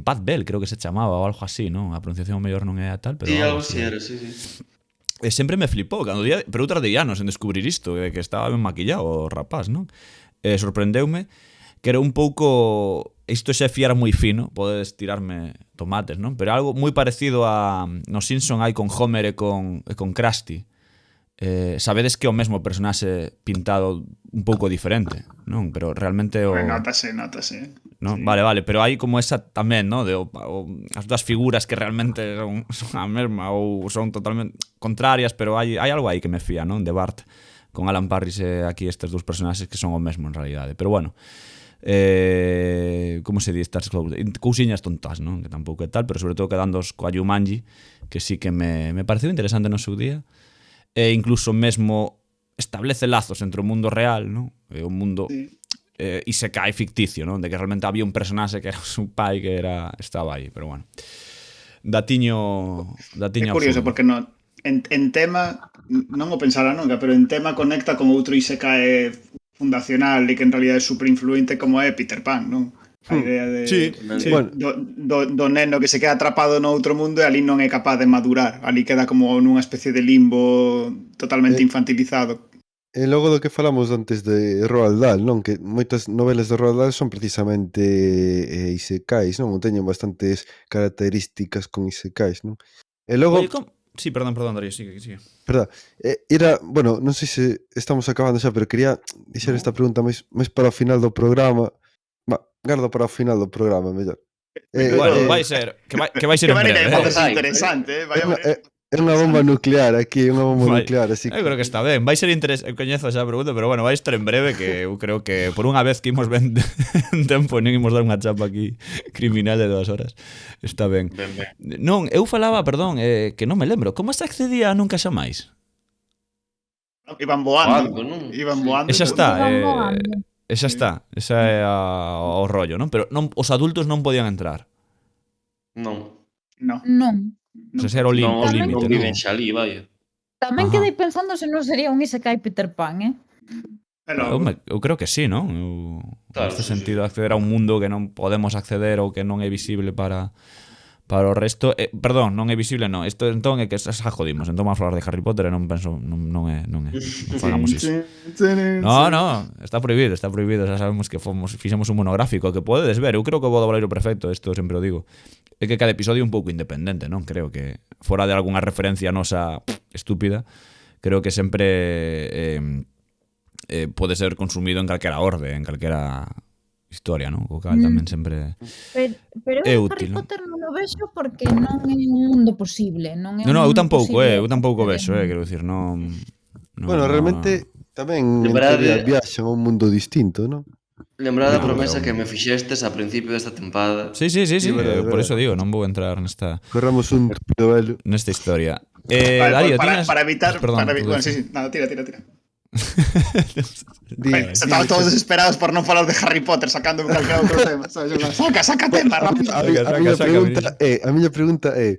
Pat Bell, creo que se chamaba, ou algo así, non? A pronunciación mellor non é tal, pero... Sí, algo así era, sí. E sempre me flipou, pero outras de anos en descubrir isto, que estaba ben maquillado o rapaz, non? Sorprendeume que era un pouco... Isto xa é fiar moi fino, podes tirarme tomates, non? Pero algo moi parecido a... No Simpson hai con Homer e con Krusty. Sabedes que é o mesmo personaxe pintado un pouco diferente, non? Pero realmente o... Notase. Non? Sí. Vale, pero hai como esa tamén, non? As dúas figuras que realmente son a mesma ou son totalmente contrarias, pero hai algo aí que me fía, non? De Bart con Alan Parris e aquí estes dous personaxes que son o mesmo en realidade. Pero bueno, como se di estas cousiñas tontas, non? Que tampouco é tal, pero sobre todo quedando coa Jumanji, que sí que me pareceu interesante no seu día. e incluso mesmo establece lazos entre o mundo real, non? E o mundo isekai ficticio, non? De que realmente había un personaxe que era o seu pai que estaba aí, pero bueno. Datiño É curioso, absurdo. porque en tema, non o pensara nunca, pero en tema conecta con outro isekai fundacional e que en realidad é super influente como é Peter Pan, non? A idea de Sí. Bueno, do neno que se queda atrapado no outro mundo e ali non é capaz de madurar. Ali queda como nunha especie de limbo totalmente infantilizado. e logo do que falamos antes de Roald Dahl, non? Que moitas novelas de Roald Dahl son precisamente isekais, non? Teñen bastantes características con isekais, non? E logo, Oye, sí, perdón, Darío, sigue. verdad, bueno, non sei se estamos acabando xa, pero quería dixer esta pregunta máis para o final do programa. Gardo para o final do programa, mellor. Bueno, vai ser en breve. Interesante, É unha bomba nuclear aquí, nuclear, así Eu creo que está ben. Vai ser interesante, coñezo xa a pregunta, pero bueno, vai estar en breve, que eu creo que por unha vez que imos ben en tempo, non imos dar unha chapa aquí criminal de 2 horas. Está ben. Non, eu falaba, perdón, que non me lembro. Como se accedía a Nunca Xamais? Iban voando, non? Iban voando. Esa está, Esa esa é o rollo, non? Pero os adultos non podían entrar. Non. Non. O sea, ese era o límite, Non non? viven xa ali, vai. Tamén Ajá. quedei pensando se non sería un isekai Peter Pan, Eu creo que sí, non? Claro, Neste sí, sentido, acceder a un mundo que non podemos acceder ou que non é visible para o resto. Perdón, non é visible, non. Isto entón é que xa jodimos. Entón vamos a falar de Harry Potter e non penso, non é. Non fagamos iso. No, está prohibido. Xa sabemos que fixemos un monográfico que podedes ver. Eu creo que o Baleiro Perfecto, isto sempre o digo, é que cada episodio é un pouco independente, non? Creo que fora de algunha referencia nosa estúpida, creo que sempre pode ser consumido en calquera orde, en calquera historia, non? O cal tamén sempre Pero é eu útil, Harry non? Potter non o vexo porque non é un mundo posible, non é un No, eu mundo tampouco, posible eu tampouco acceder. vexo, quero dicir, non. Bueno, realmente tamén en Lembrade- teoría viaxan a un mundo distinto, non? Lembrade a No, promesa pero- que me fixestes a principio desta tempada. Sí, verdade, por verdade. iso digo, non vou entrar nesta Corramos un tupido velo. historia. Vale, Darío, para evitar... Perdón, bueno, tú sí. Nada, tira. Di, Estaban todos desesperados por non falar de Harry Potter sacando calquera outro tema. ¿Sabes? Saca tema, rápido. A miña pregunta é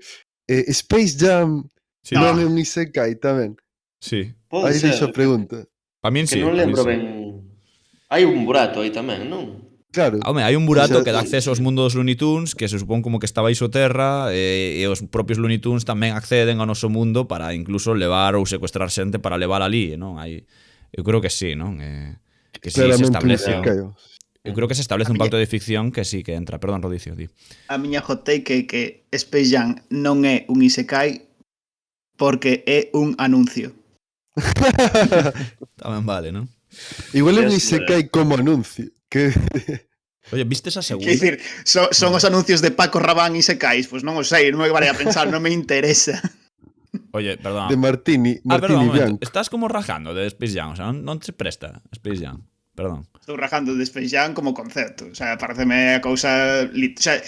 Space Jam Sí. non é un isekai tamén? Sí. Pode Aí ser, deixo a pregunta. Pa min que sí. non pa min lembro sí. ben. Hai un burato aí tamén, non? Claro. Home, hai un burato O sea, que dá acceso aos mundos dos Looney Tunes que se supón como que está baixo terra e os propios Looney Tunes tamén acceden ao noso mundo para incluso levar ou secuestrar xente para levar ali, non? Eu creo que sí, non? Que sí se Claramente un establece. isekai. Eu creo que se establece un pacto de ficción que sí que entra. Perdón, Rodicio, di. A miña hot take é que Space Jam non é un isekai porque é un anuncio. Tamén vale, non? Igual é un Yes, isekai como anuncio. Que Oye, viste esa segunda? Quer dicir, son os anuncios de Paco Rabanne isekais, pois non o sei, non me vale a pensar, non me interesa. Oye, perdón. de Martini Perdón, un momento. Bianco. Estás como rajando de Space Jam, o sea, non te presta Space Jam. Perdón. Estou rajando de Space Jam como concepto. O sea, pareceme a cousa... O sea,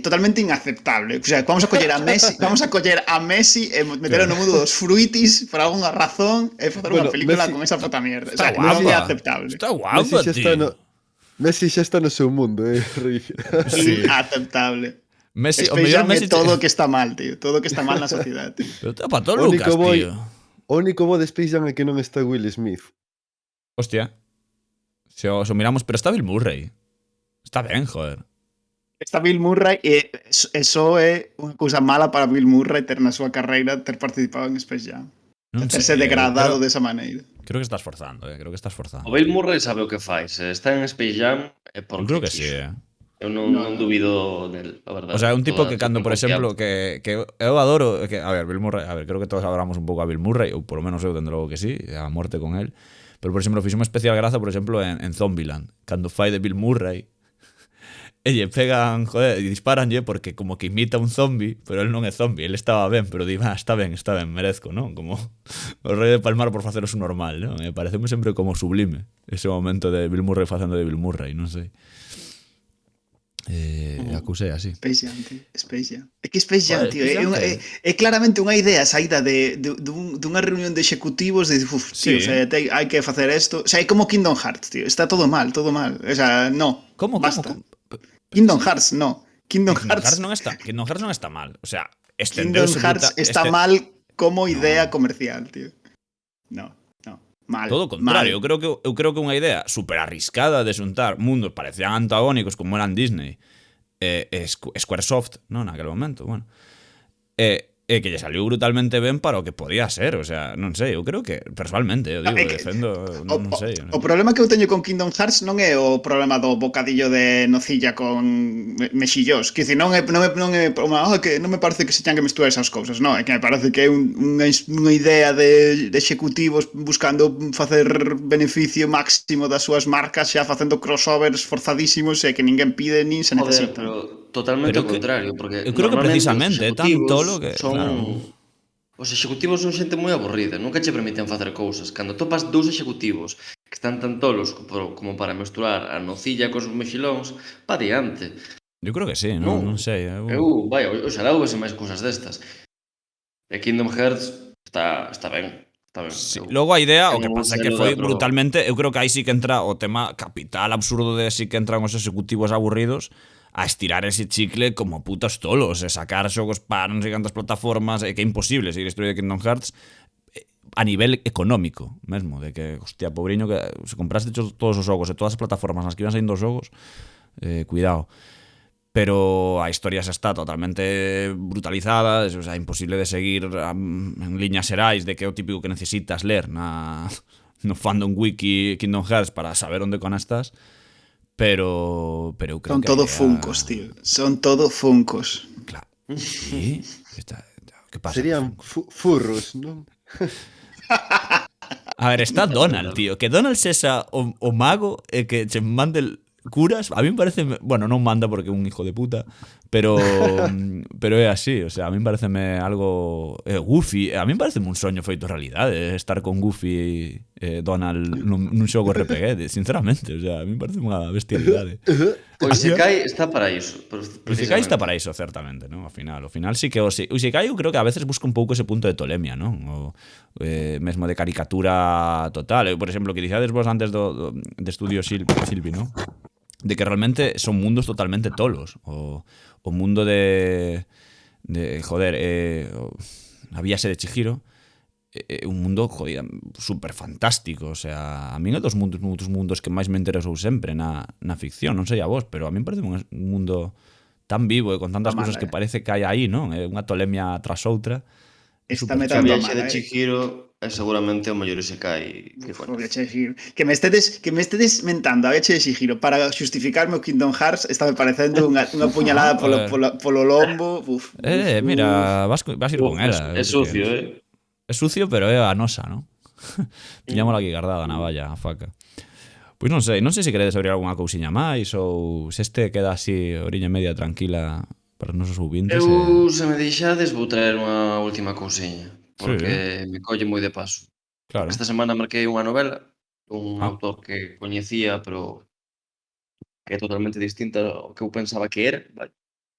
totalmente inaceptable. O sea, vamos a coller a Messi e meterlo no mundo dos fruitis por alguna razón e facer unha película Messi- con esa puta mierda. O Está sea, non é guapa. aceptable. Está guapa, tío. Messi xa está no seu mundo, Sí. Inaceptable. Messi, o Space mellor Jam Messi é todo o que está mal, tío. Todo o que está mal na sociedade, tío. Pero está pa todo O Lucas, único boy- tío. O único bo de Space Jam é que non está Will Smith. Hostia. Se o miramos, pero está Bill Murray. Está ben, joder. Está Bill Murray e eso é unha cousa mala para Bill Murray ter na súa carreira ter participado en Space Jam. Non Terse sei, degradado creo, desa maneira. creo que estás forzando, creo que estás forzando. O Bill Murray sabe o que fai. Se está en Space Jam é Eu porque creo que sí, quixo. Eu non dubido del, a verdade. O sea, un tipo Toda- que cando, por toda exemplo, que eu adoro, que a ver, Bill Murray, creo que todos adoramos un pouco a Bill Murray, ou por lo menos eu dende logo que sí, a morte con él. Pero por exemplo, fixe unha especial graza, por exemplo, en Zombieland, cando fai de Bill Murray, e lle pegan, joder, e disparanlle porque como que imita un zombie, pero él non é zombie, él estaba ben, pero di, está ben, merezco, non? Como o rei de Palmar por facer o su normal, non? Me pareceme sempre como sublime ese momento de Bill Murray facendo de Bill Murray, non sei. A cousa é así. Space Jam, tío. Space Jam. É que Space Jam, Joder, tío, Space Jam é claramente unha idea saída dunha reunión de executivos de, tío, o Sí. sea, hai que facer isto. O sea, é como Kingdom Hearts, tío. Está todo mal, todo mal. O sea, no. Como? Basta. Kingdom Sí. Hearts, no. Kingdom Kingdom Hearts Hearts non está mal. O sea, Kingdom estendeuse Hearts está mal como idea comercial, tío. No. Mal. Todo o contrario, eu creo que unha idea super arriscada de xuntar mundos parecían antagónicos como eran Disney Squaresoft, non, naquele momento, bueno. E que lle saliu brutalmente ben para o que podía ser, o sea, non sei, eu creo que personalmente, eu digo, defendo, non sei. O problema que eu teño con Kingdom Hearts non é o problema do bocadillo de nocilla con mexillós, que dicir, non é que non me parece que se teñan que mesturar esas cousas, non, é que me parece que é unha idea de executivos buscando facer beneficio máximo das súas marcas, xa facendo crossovers forzadísimos e que ninguén pide nin se Joder, necesita. pero totalmente Pero ao contrario, porque eu creo que normalmente precisamente é tan tolo que, claro. Os executivos son xente moi aburrida, nunca che permiten facer cousas. Cando topas dous executivos que están tan tolos como para mesturar a nocilla cos mexilóns, pa diante. Eu creo que sí, non sei. Vai, oxalá houvese máis cousas destas. E Kingdom Hearts está ben. Está ben. Sí. Logo a idea, o que non pasa é sei que lo foi de outro- brutalmente, eu creo que aí sí que entra o tema capital absurdo de sí que entran os executivos aburridos a estirar ese chicle como putos tolos e sacar xogos para non sei cantas plataformas e que é imposible seguir a historia de Kingdom Hearts a nivel económico mesmo, de que, hostia, pobriño, que se compraste todos os xogos e todas as plataformas nas que iban saindo os xogos, cuidado. Pero a historia xa está totalmente brutalizada, o sea, imposible de seguir en liñas xerais de que é o típico que necesitas ler no fandom wiki Kingdom Hearts para saber onde con estás, pero eu creo Son que todo funcos, tío. Son todo funcos. Claro. Sí. Que pasa? Serían furros, non? A ver, está Donald, tío. Que Donald sexa o mago e que che mande curas, a mí me parece, bueno, non manda porque é un hijo de puta, pero é así, o sea, a mí pareceme algo Goofy, a mí pareceme un soño feito realidade, estar con Goofy e Donald nun xogo RPG, sinceramente, o sea, a mí parece unha bestialidade. O Isekai está para iso. O Isekai está para iso, certamente, ¿no? Ao final sí que o Isekai eu creo que a veces busca un pouco ese punto de tolemia, ¿no? Mesmo de caricatura total. Eu, por exemplo, que dixades vos antes de Estudio Silvi, ¿no? De que realmente son mundos totalmente tolos. O mundo de joder, a Viaxe de Chihiro, un mundo, joder, super fantástico, o sea, a min é dos mundos que máis me interesou sempre na ficción, non sei a vos, pero a min parece un mundo tan vivo e con tantas cousas que parece que hai aí, non? É unha tolemia tras outra. Esta A metando Viaxe de Chihiro é seguramente o mellor Isekai que O coñezo. Viaxe de Chihiro. Que me estedes mentando a Viaxe de Chihiro para xustificarme o Kingdom Hearts está me parecendo unha puñalada polo lombo. Mira, vas ir con ela. É sucio, É sucio, pero é a nosa, non? Tiñámola aquí guardada na valla, a faca. Pois non sei se queredes abrir algunha cousiña máis ou se este queda así oriña e media tranquila para os nosos ouvintes. Se me deixades vou traer unha última cousiña, porque me colle moi de paso. Claro. Esta semana marquei unha novela dun autor que coñecía, pero que é totalmente distinta ao que eu pensaba que era,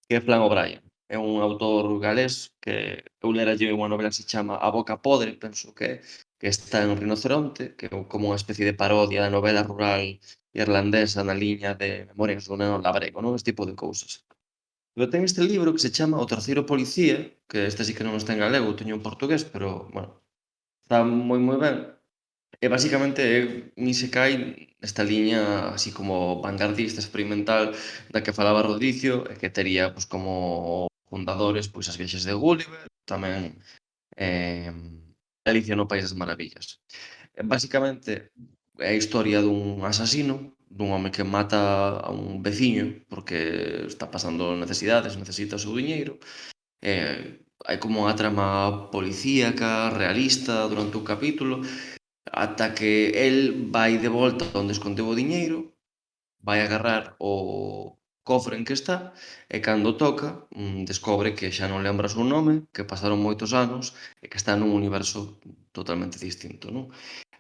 que é Flan O'Brien. É un autor galés que eu leralle unha novela que se chama A Boca Podre, penso que está en Rinoceronte, que é como unha especie de parodia da novela rural irlandesa na liña de Memorias dun neno labrego, non? Este tipo de cousas. Pero ten este libro que se chama O Terceiro Policía, que este sí que non está en galego, teño en portugués, pero, bueno, está moi ben. E basicamente é un Isekai nesta liña así como vanguardista, experimental, da que falaba Rodicio, e que tería pois, como fundadores pois as Viaxes de Gulliver, tamén Alicia no País das Maravillas. Basicamente é a historia dun asasino, dun home que mata a un veciño porque está pasando necesidades, necesita o seu diñeiro. Hai como unha trama policíaca, realista durante o capítulo, ata que el vai de volta onde escondeu o diñeiro, vai agarrar o cofre en que está e cando toca descobre que xa non lembra o seu nome, que pasaron moitos anos e que está nun universo totalmente distinto, non?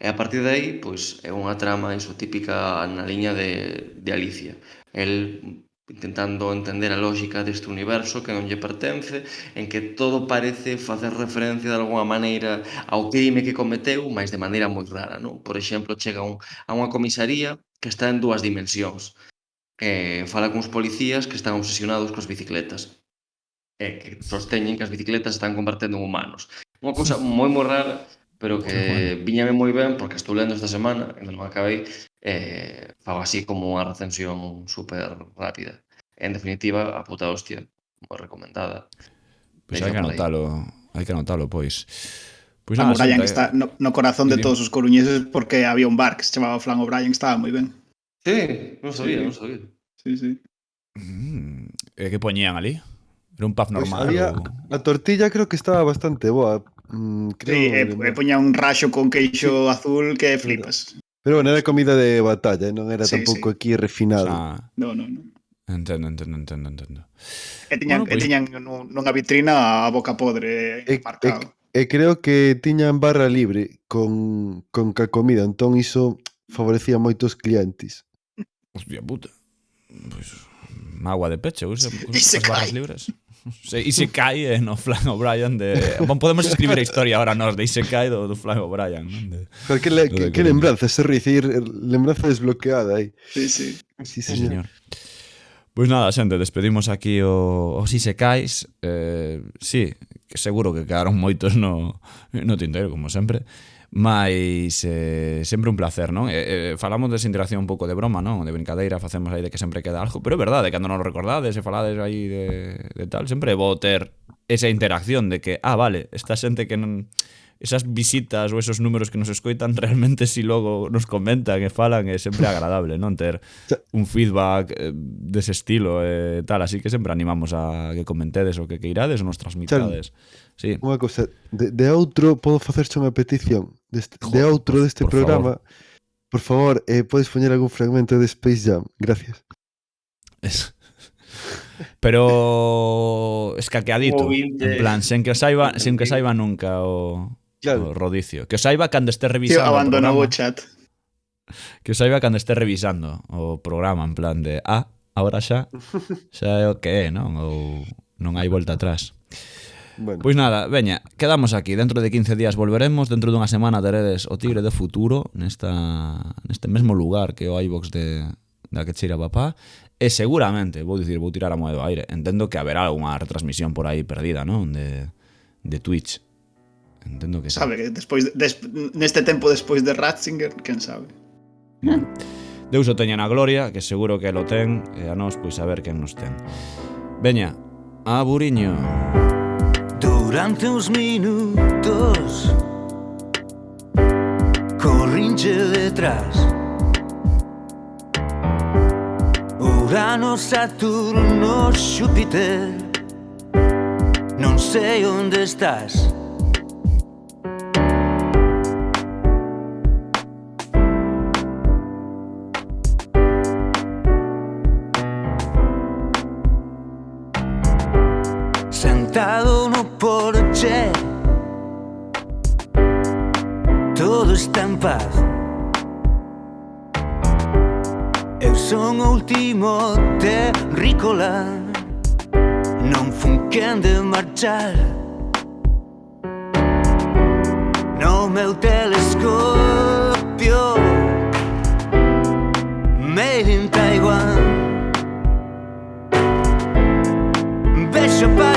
E a partir de aí, pois, é unha trama iso típica na liña de Alicia. El intentando entender a lógica deste universo que non lle pertence, en que todo parece facer referencia de alguma maneira ao crime que cometeu, mas de maneira moi rara, non? Por exemplo, chega a unha comisaría que está en 2 dimensións. Fala cuns policías que están obsesionados coas bicicletas que sosteñen que as bicicletas están convertendo en humanos. Unha cousa moi rara, pero que viñame moi ben porque estou lendo esta semana, ainda non acabei, fago así como unha recensión super rápida. En definitiva, a puta hostia, moi recomendada. Pois hai que anotalo, pois. Pois Flan nada, O'Brien xente, está no corazón de todos os coruñeses porque había un bar que se chamaba Flan O'Brien, estaba moi ben. Sí, non sabía. Sí. E que poñían ali? Era un pub Pois normal? había, a tortilla creo que estaba bastante boa. Sí, poñía un raxo con queixo azul que flipas. Pero bueno, era comida de batalla, non era Sí, tampouco aquí refinado. No. Entendo. E tiñan nunha vitrina a boca podre marcado. E creo que tiñan barra libre con ca comida, entón iso favorecía moito os clientes. Hostia puta. Pois agua de peche, use se as barras cae. libres. E se cae no Flan O'Brien de... Bon, podemos escribir a historia ahora nos de Isekai do Flan O'Brien, non? Que lembranza, ese Riz, lembranza desbloqueada aí. Sí. Sí, señor. Pois nada, xente, despedimos aquí os Isekais. Sí, que seguro que quedaron moitos no tinteiro, como sempre. Mais sempre un placer, non? Falamos desa interacción un pouco de broma, non? De brincadeira, facemos aí de que sempre queda algo. Pero é verdade, cando non lo recordades e falades aí de tal, sempre é bo ter esa interacción de que, vale, esta xente que non... Esas visitas ou esos números que nos escoitan realmente si logo nos comentan e falan é sempre agradable, non? Ter un feedback dese estilo e tal, así que sempre animamos a que comentedes o que queirades ou nos transmitades. Sí. Unha cousa, de outro podo facerche unha petición de outro deste programa. Por favor, podes poñer algún fragmento de Space Jam. Gracias. Pero escaqueadito, en plan, sen que saiba nunca o rodicio. Que o saiba cando esté revisando o abandonou o chat. Que o saiba cando esté revisando o programa, en plan de agora xa é o que é, non? Ou non hai volta atrás. Bueno. Pois nada, veña, quedamos aquí. Dentro de 15 días volveremos. Dentro dunha semana teredes o Tigre de Futuro neste mesmo lugar que o iVox da que cheira papá. E seguramente, vou tirar a moeda do aire, entendo que haberá algunha retransmisión por aí perdida, non? De Twitch. Entendo que sabe que neste tempo despois de Ratzinger, quen sabe. Bueno, Deus o teña na gloria, que seguro que lo ten, e a nós pois a ver quen nos ten. Veña, a Buriño. Durante uns minutos corrinche detrás Urano, Saturno, Xúpiter, non sei onde estás. Sentado no porche, todo está en paz. Eu son o último terrícola, non fun quen de marchar. No meu telescopio, made in Taiwan, vexo para